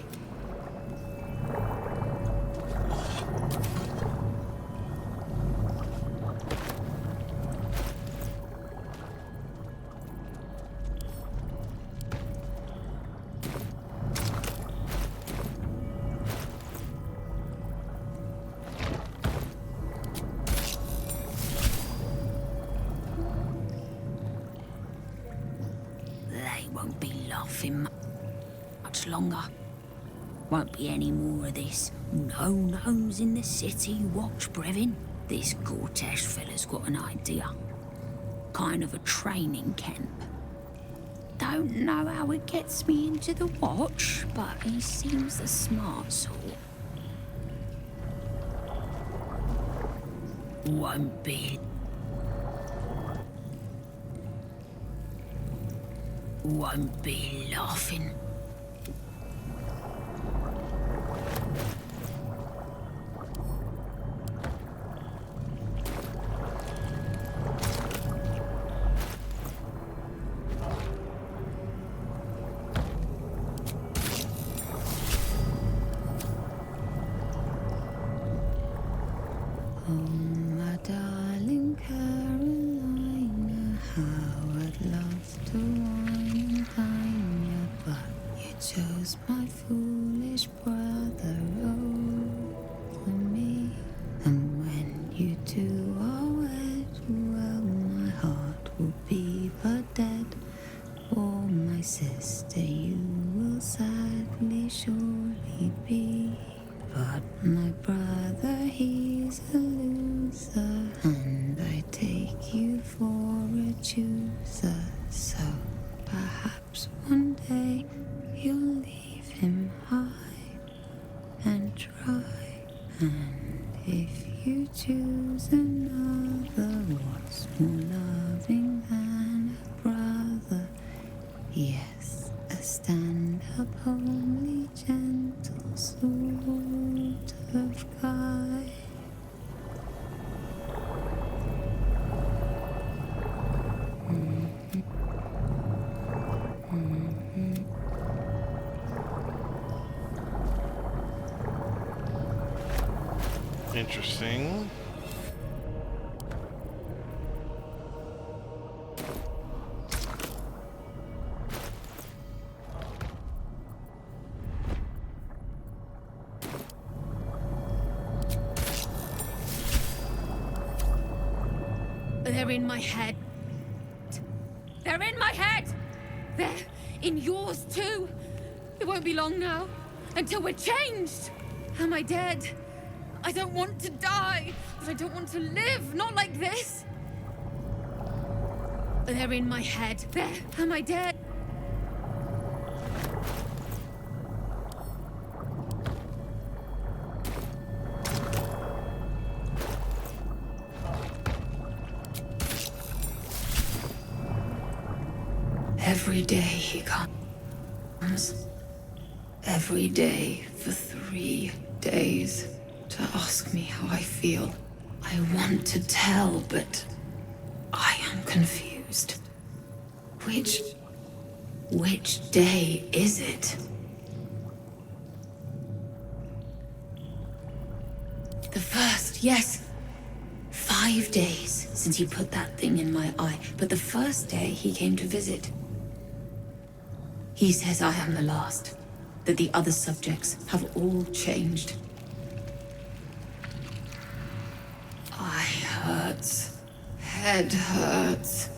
Won't be laughing much longer. Won't be any more of this. No gnomes in the city. Watch, Brevin. This Cortesh fella's got an idea. Kind of a training camp. Don't know how it gets me into the watch, but he seems the smart sort. Won't be laughing. Oh, my darling Carolina, how I'd love to wine and dine you, but you chose my foolish brother over me. And when you two are wed, well, my heart will be but dead. For my sister you will sadly surely be. But my brother, he's a loser, and I take you for a chooser. So perhaps one day you'll leave him high and dry. And if you choose another, what's more loving than a brother? Yes, a stand-up, homely, gentle sort of guy. Interesting. They're in my head. They're in my head! They're in yours too. It won't be long now until we're changed. Am I dead? I don't want to die, but I don't want to live. Not like this. They're in my head. Am I dead? Every day he comes. Every day for 3 days to ask me how I feel. I want to tell, but I am confused. Which day is it? The first, yes. 5 days since he put that thing in my eye, but the first day he came to visit. He says I am the last, that the other subjects have all changed. Eye hurts, head hurts.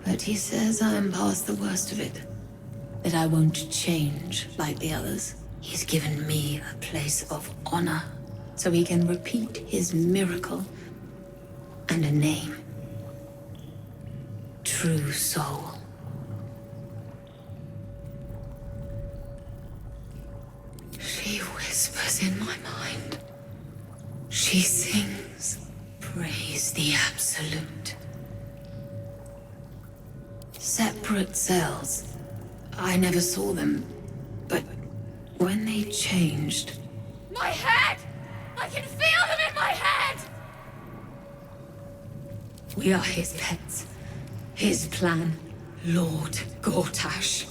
But he says I am past the worst of it, that I won't change like the others. He's given me a place of honor, so he can repeat his miracle and a name. True Soul. She whispers in my mind. She sings, praise the Absolute. Separate cells. I never saw them, but when they changed... My head! I can feel them in my head! We are his pets. His plan, Lord Gortash.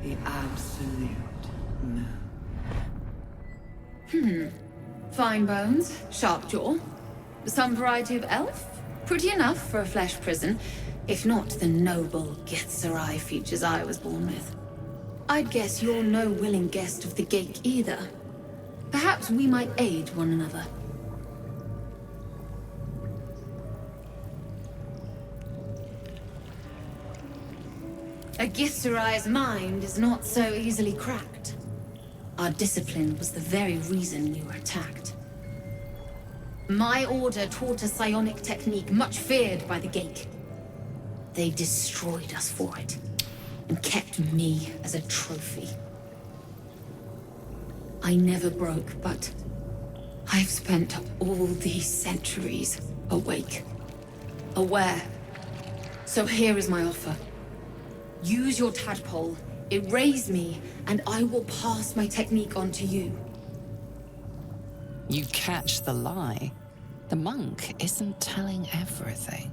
The absolute no. Fine bones, sharp jaw. Some variety of elf? Pretty enough for a flesh prison, if not the noble Githzerai features I was born with. I'd guess you're no willing guest of the gate either. Perhaps we might aid one another. A Githzerai's mind is not so easily cracked. Our discipline was the very reason you were attacked. My order taught a psionic technique much feared by the Gate. They destroyed us for it, and kept me as a trophy. I never broke, but I've spent all these centuries awake, aware. So here is my offer. Use your tadpole, erase me, and I will pass my technique on to you. You catch the lie. The monk isn't telling everything.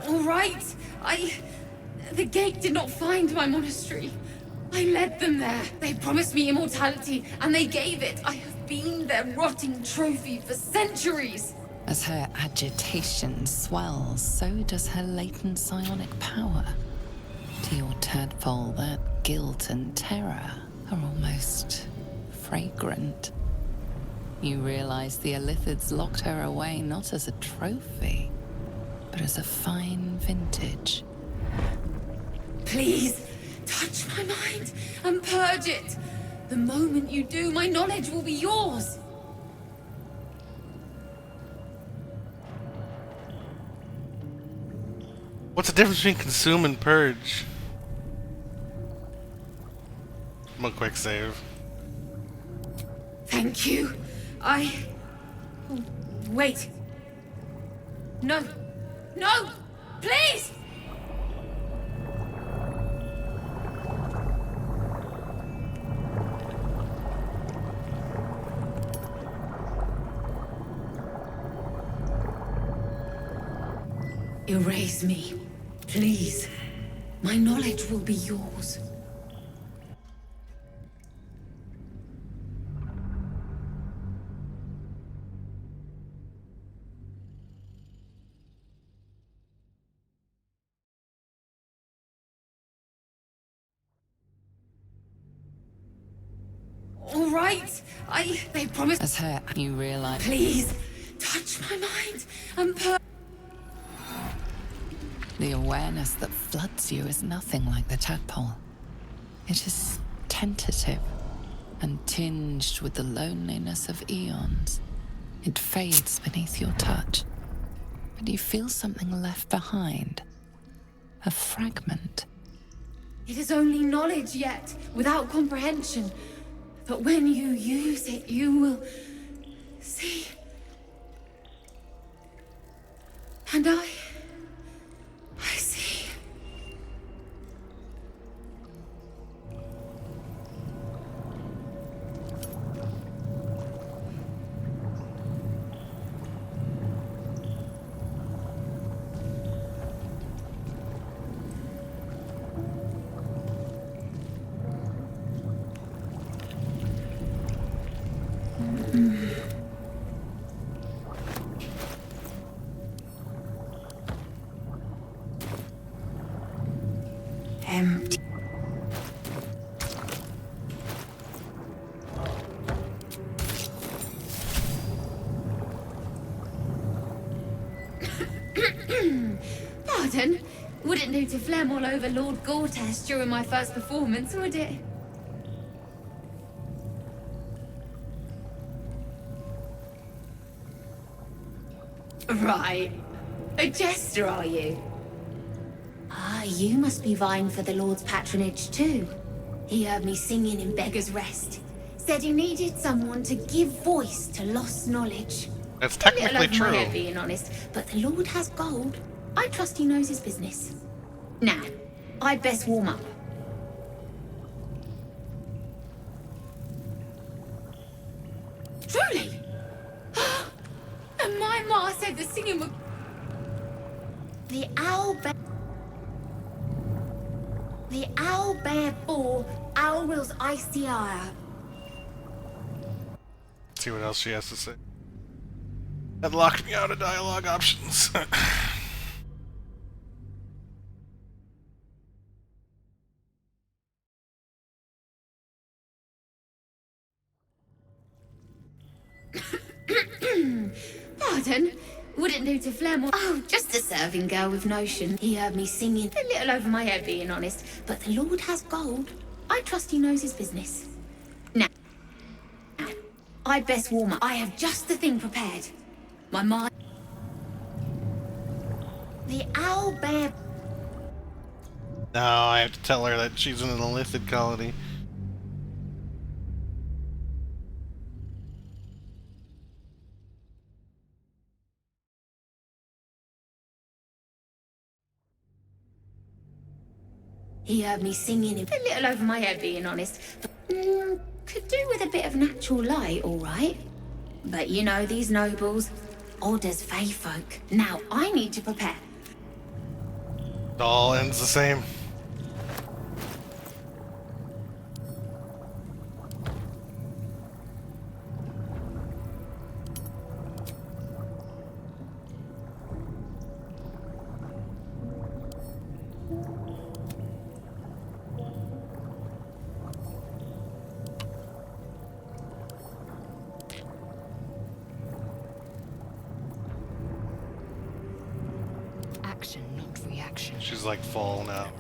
All right, the Gate did not find my monastery. I led them there. They promised me immortality, and they gave it. I have been their rotting trophy for centuries. As her agitation swells, so does her latent psionic power. To your tadpole, that guilt and terror are almost fragrant. You realize the Illithids locked her away not as a trophy, but as a fine vintage. Please, touch my mind and purge it. The moment you do, my knowledge will be yours. What's the difference between consume and purge? I'm a quick save. Thank you. Wait. No. No! Please! Erase me, please. My knowledge will be yours. All right, they promised. As her, you realize. Please, touch my mind and The The awareness that floods you is nothing like the tadpole. It is tentative and tinged with the loneliness of eons. It fades beneath your touch, but you feel something left behind. A fragment. It is only knowledge yet, without comprehension. But when you use it, you will see. And I see. Empty. Pardon? Wouldn't do to phlegm all over Lord Gortas during my first performance, would it? Right. A jester, are you? Ah, you must be vying for the Lord's patronage too. He heard me singing in Beggar's Rest. Said he needed someone to give voice to lost knowledge. That's technically A little over true. my head, being honest, but the Lord has gold. I trust he knows his business. Now, I'd best warm up. Truly? And my ma said the singing would... The owl bear bore Owl's icy ire. See what else she has to say. That locked me out of dialogue options. Pardon? Wouldn't do to phlegm or... Oh, just a serving girl with notion. He heard me singing. A little over my head, being honest. But the Lord has gold. I trust he knows his business. Now, I'd best warm up. I have just the thing prepared. My mind... The owl bear... No, I have to tell her that she's in an Illithid colony. He heard me singing. A little over my head, being honest. But, could do with a bit of natural light, all right. But you know, these nobles, odd as fae folk. Now, I need to prepare. It all ends the same. Action, not reaction. She's like full now.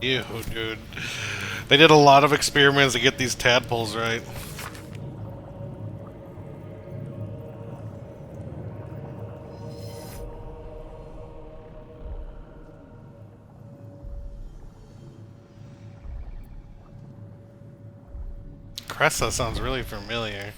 Ew, dude. They did a lot of experiments to get these tadpoles right. Cressa sounds really familiar.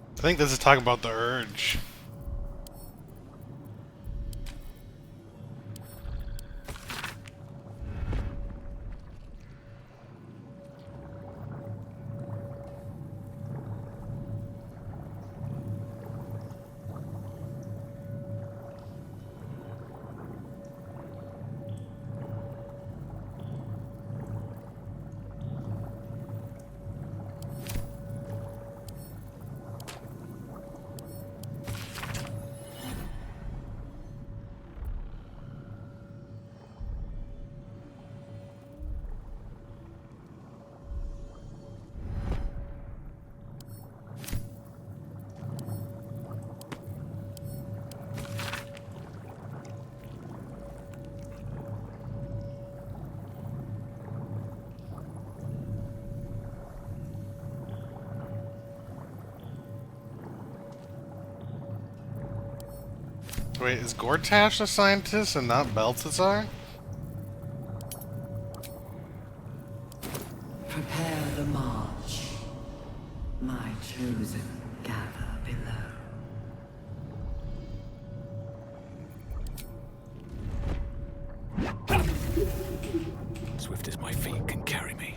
I think this is talking about the urge. Wait, is Gortash a scientist and not Balthazar? Prepare the march. My chosen gather below. Swift as my feet can carry me.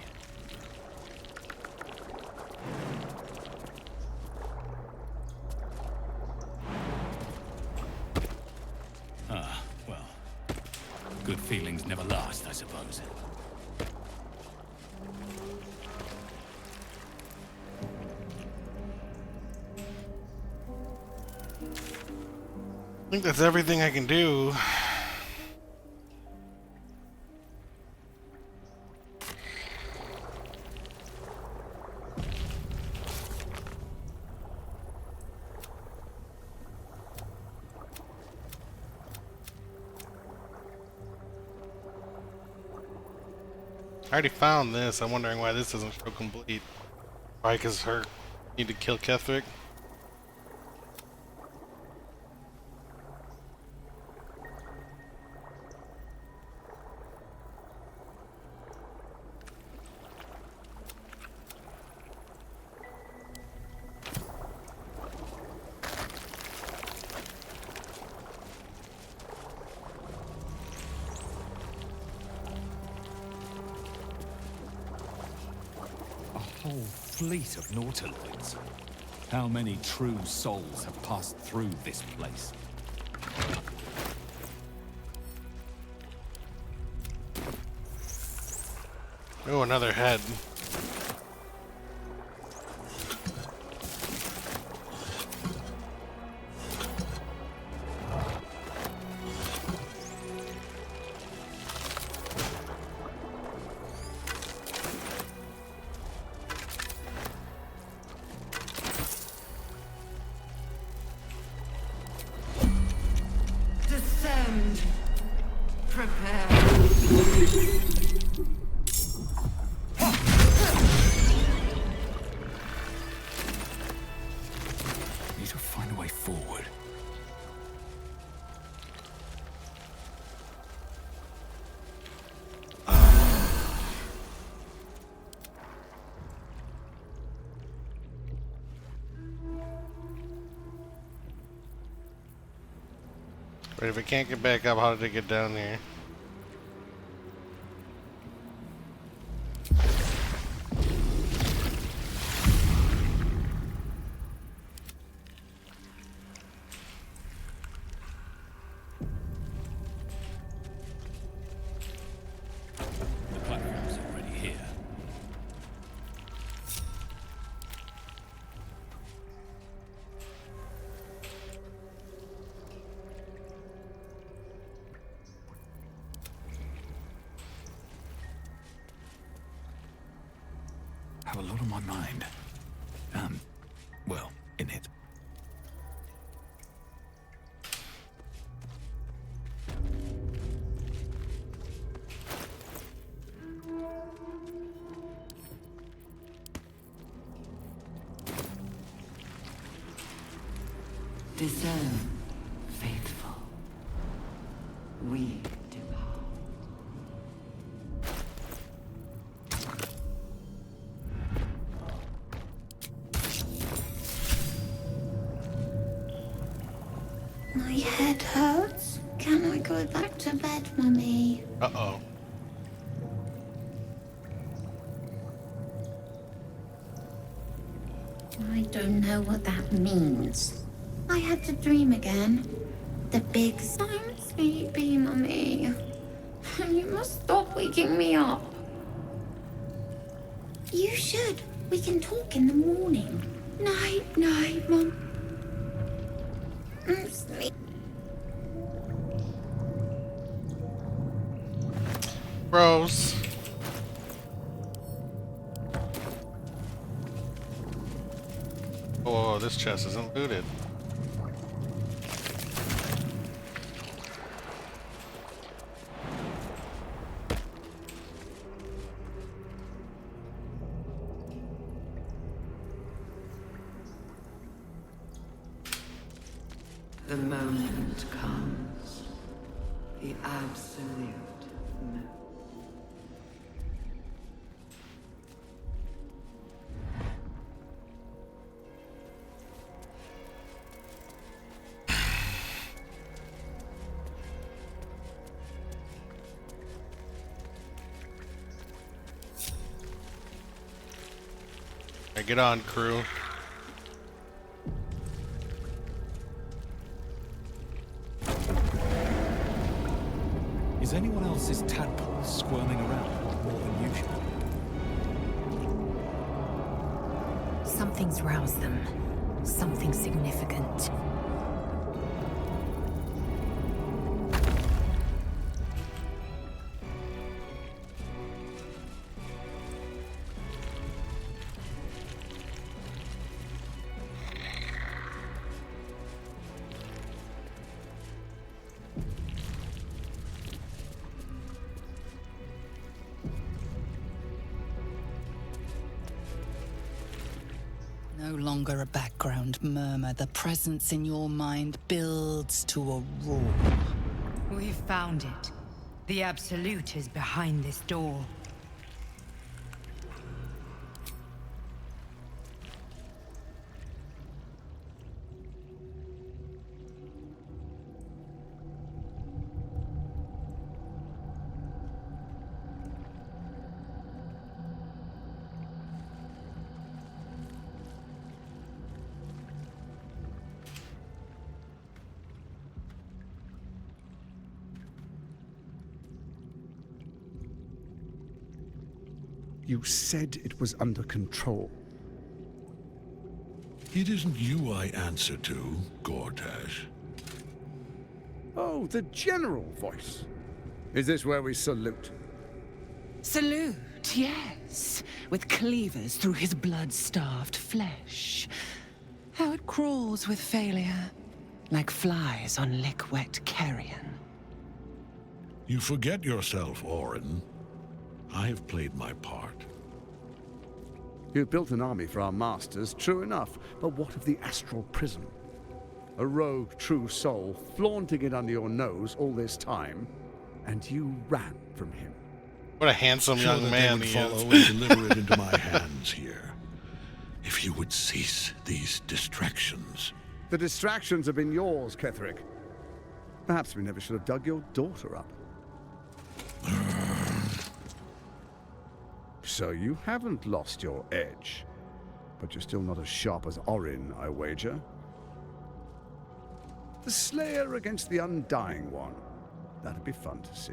Ah, well. Good feelings never last, I suppose. I think that's everything I can do. I already found this. I'm wondering why this doesn't show complete. Why? Because her need to kill Ketherick. Whole fleet of Nautiloids. How many true souls have passed through this place? Oh, another head. Descend. Prepare. Need to find a way forward. But if it can't get back up, how did it get down there? a lot on my mind. Well, in it. Discern, faithful. We depart. My head hurts. Can I go back to bed, Mummy? Uh-oh. I don't know what that means. I had to dream again. The big... I'm sleepy, Mummy. You must stop waking me up. You should. We can talk in the morning. Night, night, Mum. I'm sleepy. Rose. Oh, this chest isn't looted. The moment comes. The absolute no. Alright, get on, crew. Is anyone else's tadpole squirming around more than usual? Something's roused them. Something significant. No longer a background murmur. The presence in your mind builds to a roar. We've found it. The Absolute is behind this door. You said it was under control. It isn't you I answer to, Gortash. Oh, the general voice. Is this where we salute? Salute, yes. With cleavers through his blood-starved flesh. How it crawls with failure, like flies on lick-wet carrion. You forget yourself, Orin. I have played my part. You built an army for our masters, true enough, but what of the astral prison? A rogue true soul flaunting it under your nose all this time, and you ran from him. What a handsome young man they would he follow is. and deliver it into my hands here. If you would cease these distractions. The distractions have been yours, Ketherick. Perhaps we never should have dug your daughter up. So you haven't lost your edge, but you're still not as sharp as Orin, I wager. The Slayer against the Undying One. That'd be fun to see.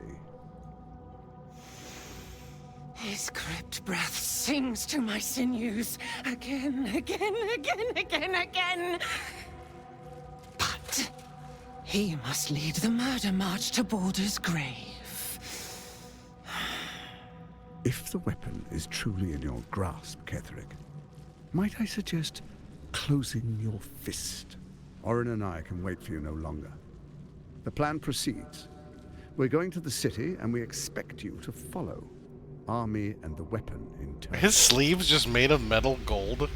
His crypt breath sings to my sinews again, again, again, again, again. But he must lead the murder march to Baldur's grave. If the weapon is truly in your grasp, Ketherick, might I suggest closing your fist? Orin and I can wait for you no longer. The plan proceeds. We're going to the city, and we expect you to follow. Army and the weapon in tow. His sleeves just made of metal gold.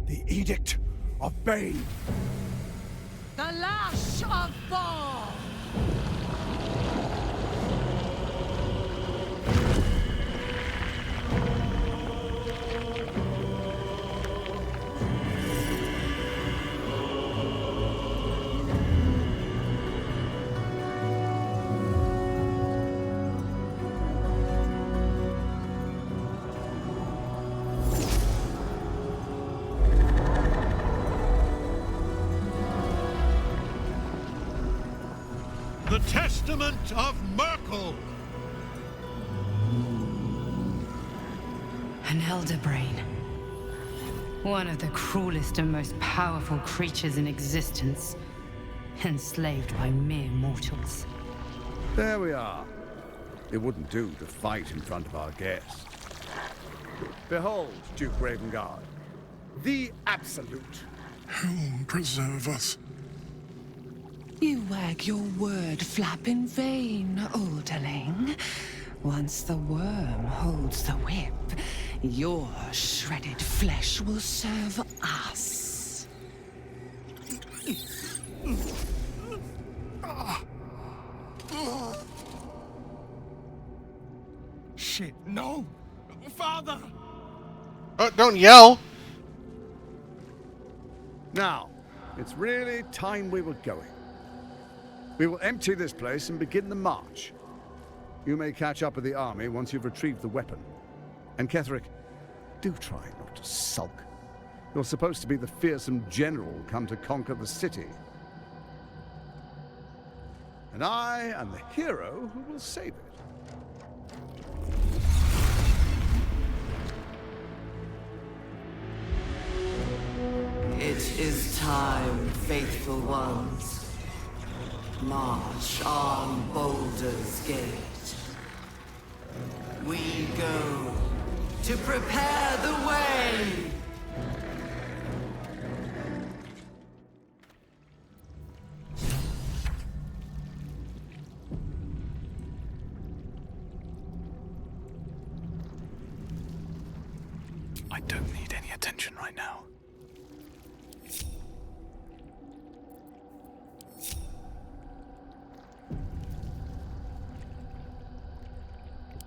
The Edict of Bane. The Lash of Thor! The Testament of Merkel! An elder brain. One of the cruelest and most powerful creatures in existence. Enslaved by mere mortals. There we are. It wouldn't do to fight in front of our guests. Behold, Duke Ravengard, the Absolute. Whom preserve us? You wag your word flap in vain, Alderling. Once the worm holds the whip, your shredded flesh will serve us. Shit, no! Father! Don't yell! Now, it's really time we were going. We will empty this place and begin the march. You may catch up with the army once you've retrieved the weapon. And Ketherick, do try not to sulk. You're supposed to be the fearsome general come to conquer the city. And I am the hero who will save it. It is time, faithful ones. March on Baldur's Gate. We go to prepare the way. I don't need any attention right now.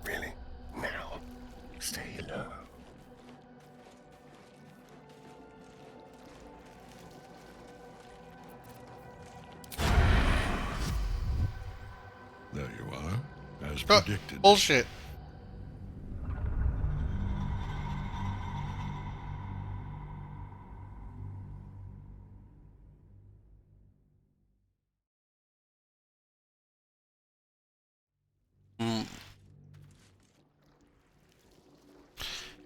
Really? Now? Stay low. There you are, as predicted. Bullshit.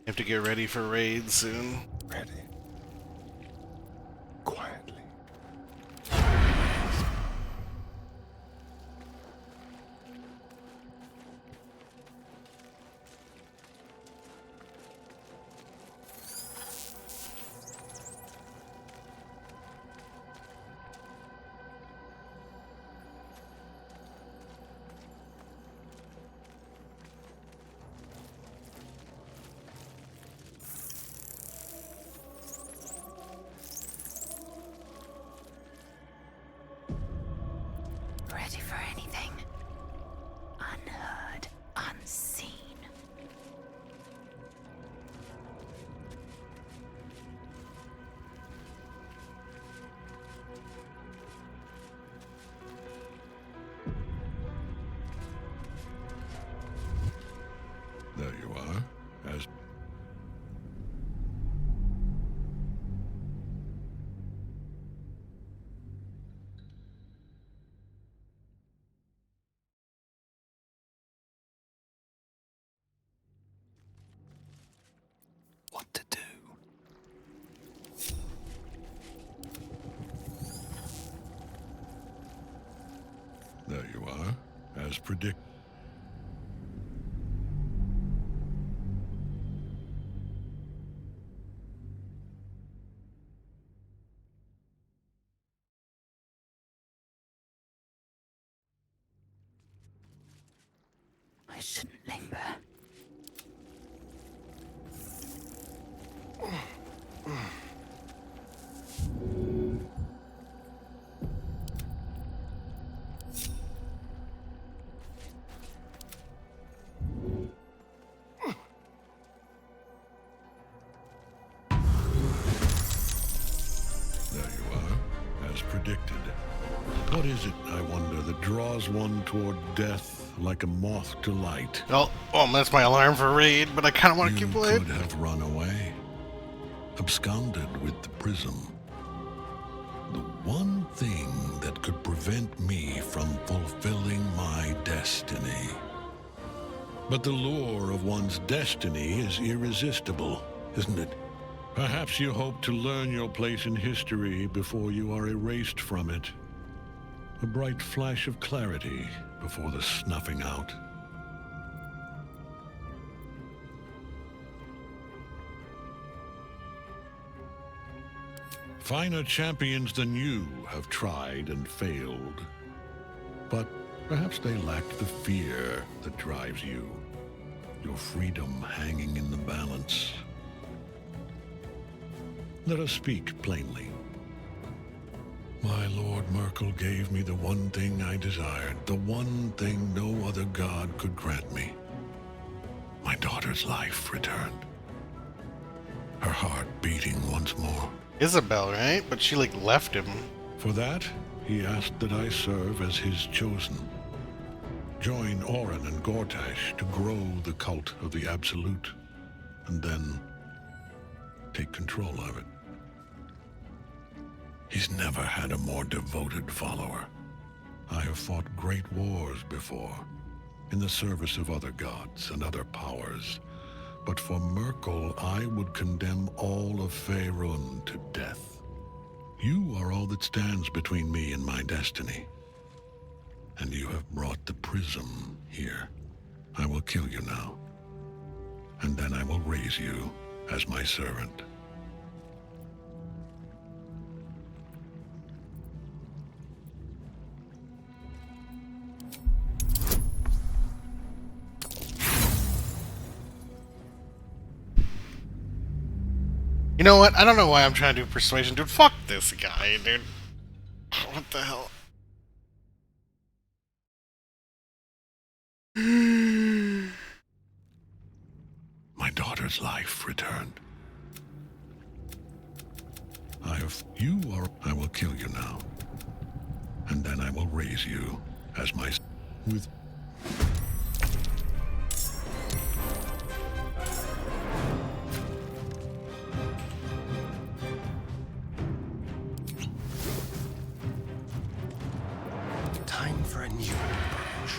Have to get ready for raids soon. Ready. Quietly. Ready for anything? Unheard, unseen. There you are, as... What to do? There you are, as predicted. I shouldn't linger. There you are, as predicted. What is it, I wonder, that draws one toward death like a moth to light? Oh, that's my alarm for raid, but I kind of want to keep playing. You could have run away, absconded with the prism. The one thing that could prevent me from fulfilling my destiny. But the lure of one's destiny is irresistible, isn't it? Perhaps you hope to learn your place in history before you are erased from it. A bright flash of clarity before the snuffing out. Finer champions than you have tried and failed. But perhaps they lacked the fear that drives you. Your freedom hanging in the balance. Let us speak plainly. My Lord Merkel gave me the one thing I desired, the one thing no other god could grant me. My daughter's life returned. Her heart beating once more. Isabel, right? But she, left him. For that, he asked that I serve as his chosen. Join Orin and Gortash to grow the cult of the Absolute, and then take control of it. He's never had a more devoted follower. I have fought great wars before, in the service of other gods and other powers. But for Merkel, I would condemn all of Faerun to death. You are all that stands between me and my destiny. And you have brought the prism here. I will kill you now. And then I will raise you as my servant. You know what? I don't know why I'm trying to do persuasion. Dude, fuck this guy, dude. What the hell? My daughter's life returned. I will kill you now. And then I will raise you as my... with... Time for a new approach.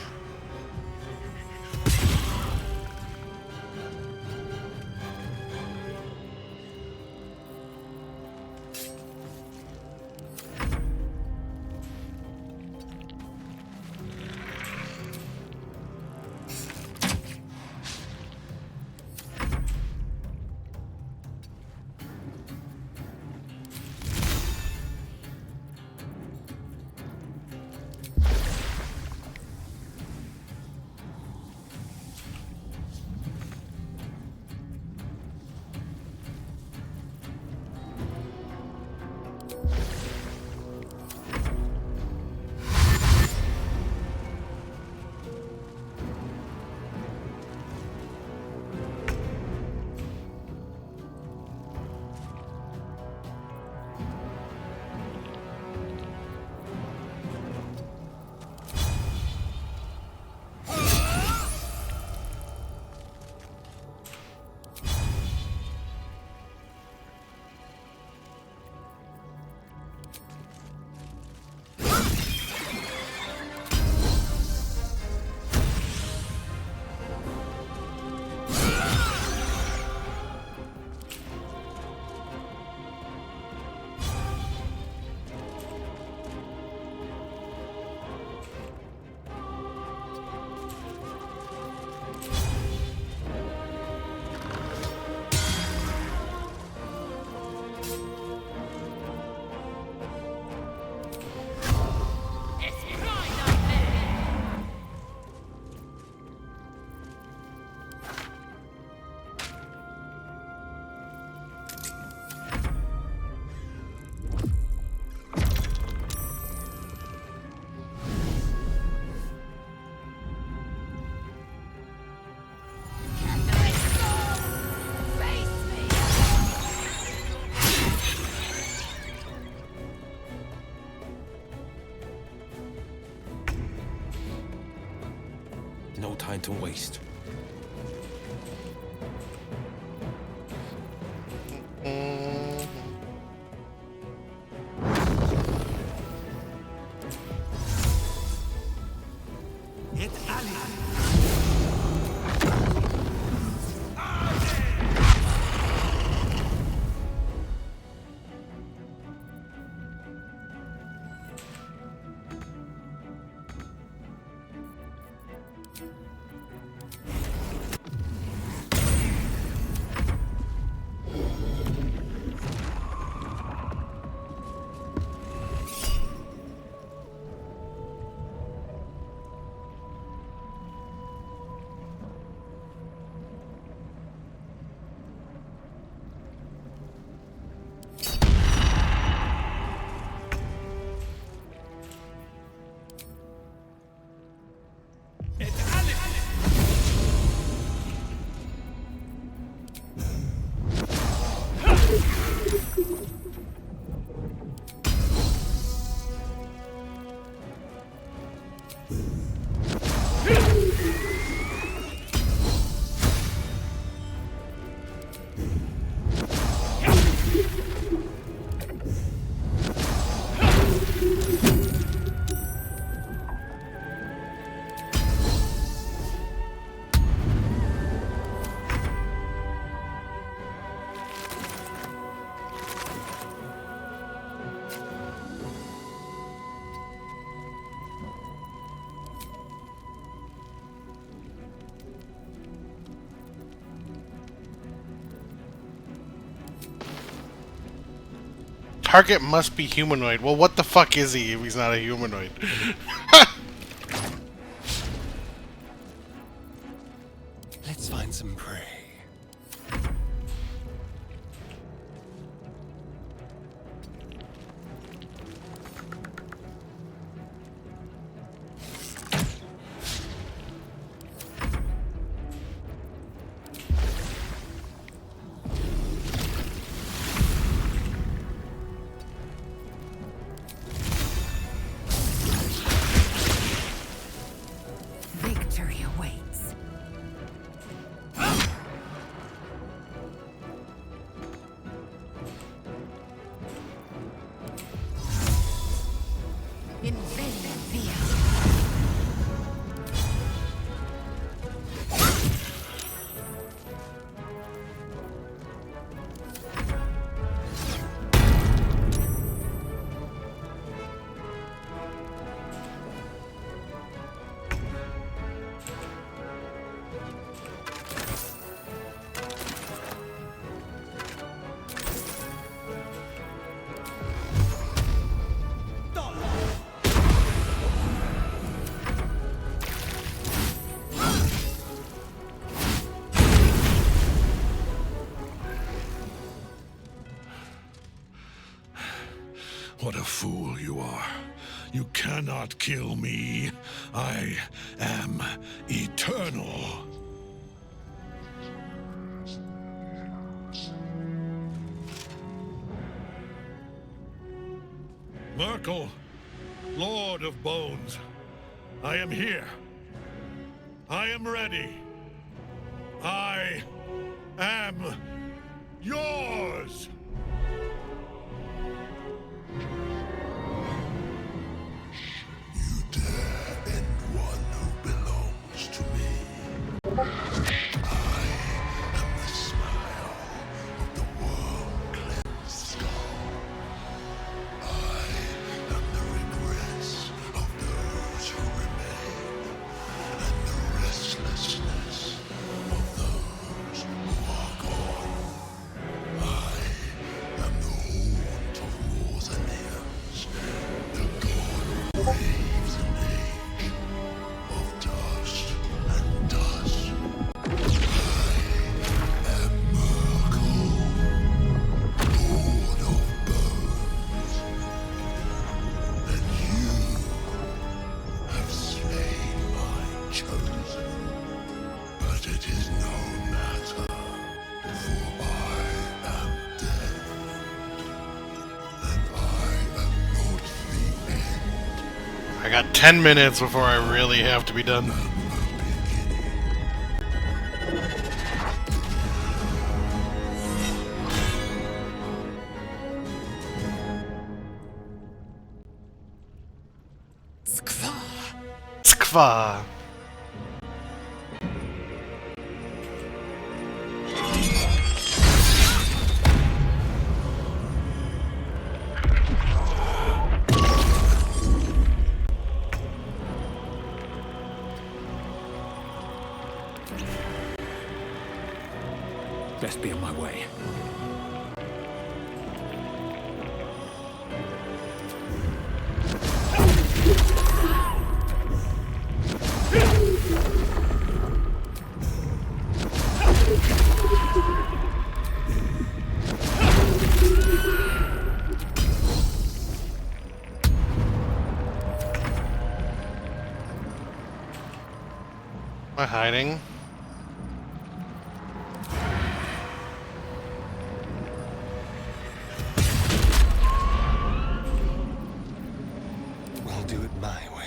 No time to waste. Target must be humanoid. Well, what the fuck is he if he's not a humanoid? Let's find some prey. Victory awaits. What a fool you are. You cannot kill me. I am eternal. Merkel, Lord of Bones, I am here. I am ready. I am yours. I got 10 minutes before I really have to be done. Tikva! Best be on my way. Am I hiding? We'll do it my way.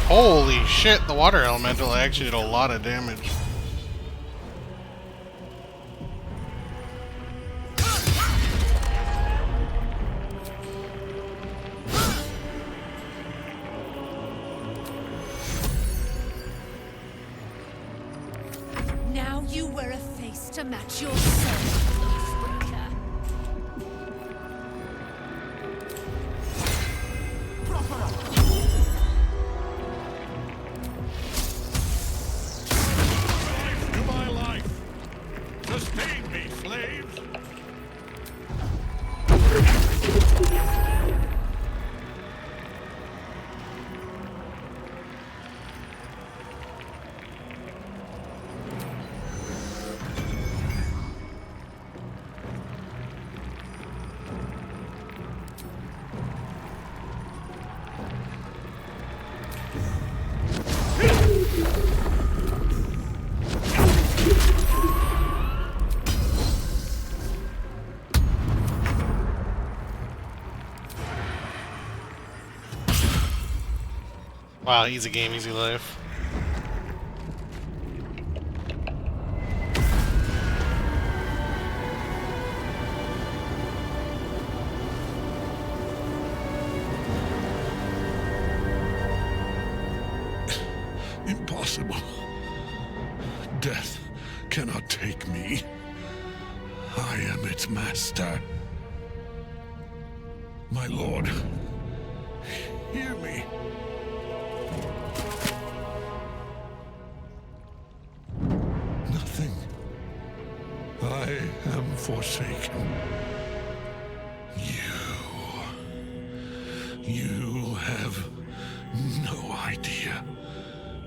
Holy shit, the water elemental actually did a lot of damage. Now you wear a face to match your soul, Oathbreaker. To my life! Sustain me, slaves! Wow, easy game, easy life. Impossible. Death cannot take me. I am its master. My lord, hear me. Nothing. I am forsaken. You have no idea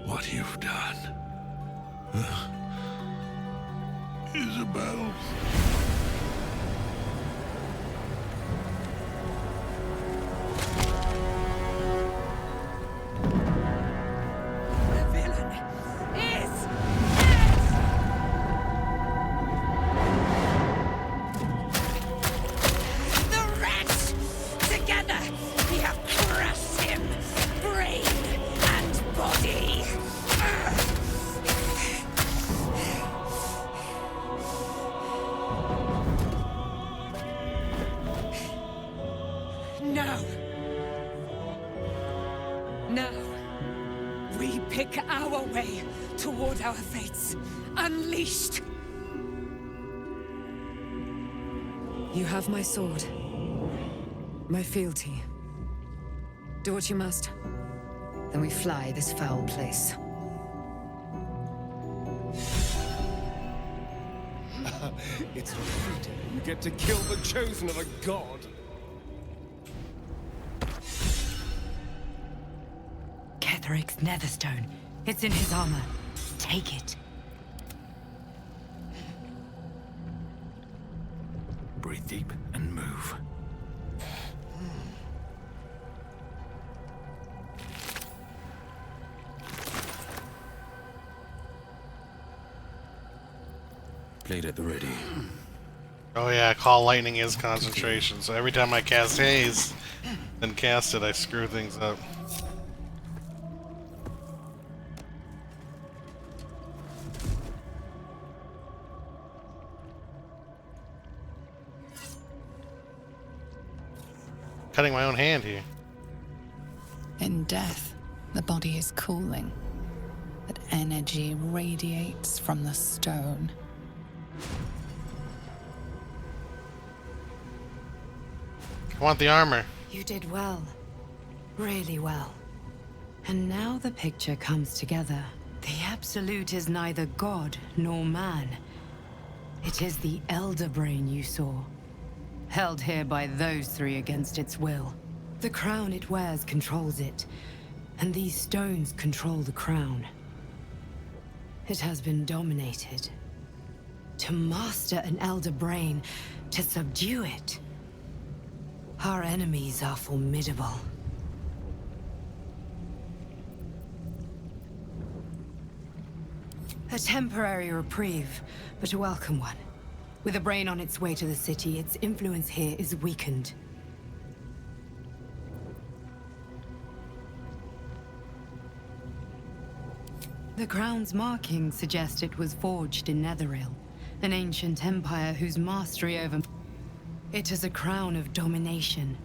what you've done. Isabel. The villain is the wretch! Together, we have crushed him, brain and body. Now, we pick our way toward our fates, unleashed. You have my sword. My fealty. Do what you must. Then we fly this foul place. It's fitting you get to kill the chosen of a god. Ketheric's netherstone. It's in his armor. Take it. Breathe deep and move. Blade at the ready. Oh yeah, Call Lightning is concentration, so every time I cast Haze, then cast it, I screw things up. Cutting my own hand here. In death, the body is cooling, but energy radiates from the stone. I want the armor. You did well. Really well. And now the picture comes together. The Absolute is neither god nor man. It is the Elder Brain you saw, held here by those three against its will. The crown it wears controls it, and these stones control the crown. It has been dominated. To master an Elder Brain, to subdue it. Our enemies are formidable. A temporary reprieve, but a welcome one. With a brain on its way to the city, its influence here is weakened. The crown's markings suggest it was forged in Netheril, an ancient empire whose mastery over... It is a crown of domination.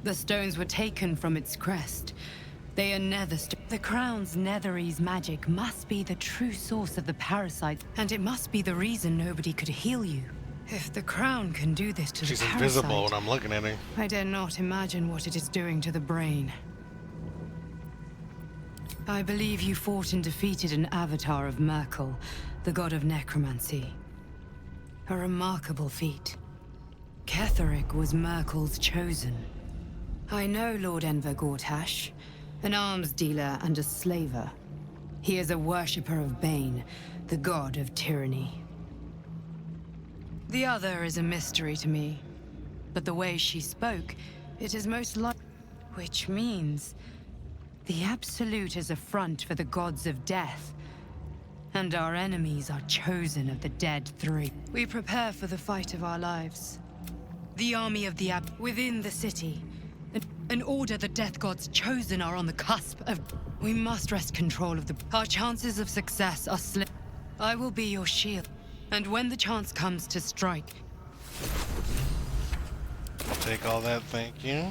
The stones were taken from its crest. They are The crown's Netherese magic must be the true source of the parasite, and it must be the reason nobody could heal you. If the crown can do this to She's the parasite... invisible when I'm looking at her. I dare not imagine what it is doing to the brain. I believe you fought and defeated an avatar of Merkel, the god of necromancy. A remarkable feat. Ketheric was Merkel's chosen. I know Lord Enver Gortash, an arms dealer and a slaver. He is a worshipper of Bane, the god of tyranny. The other is a mystery to me, but the way she spoke, it is most like... Which means... the Absolute is a front for the gods of death, and our enemies are chosen of the dead three. We prepare for the fight of our lives. The army of the within the city. An order the death gods chosen are on the cusp of... We must wrest control of the... Our chances of success are slim. I will be your shield, and when the chance comes to strike... Take all that, thank you.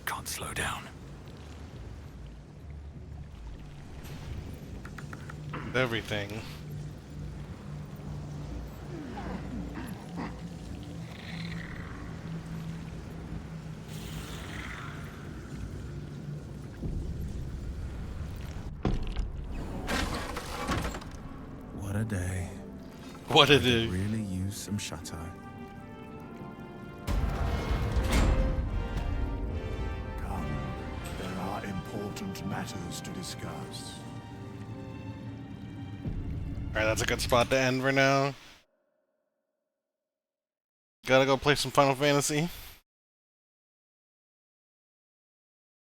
Can't slow down. Everything. What a day. What a I could day. really use some shut-eye. Come, there are important matters to discuss. Alright, that's a good spot to end for now. Gotta go play some Final Fantasy.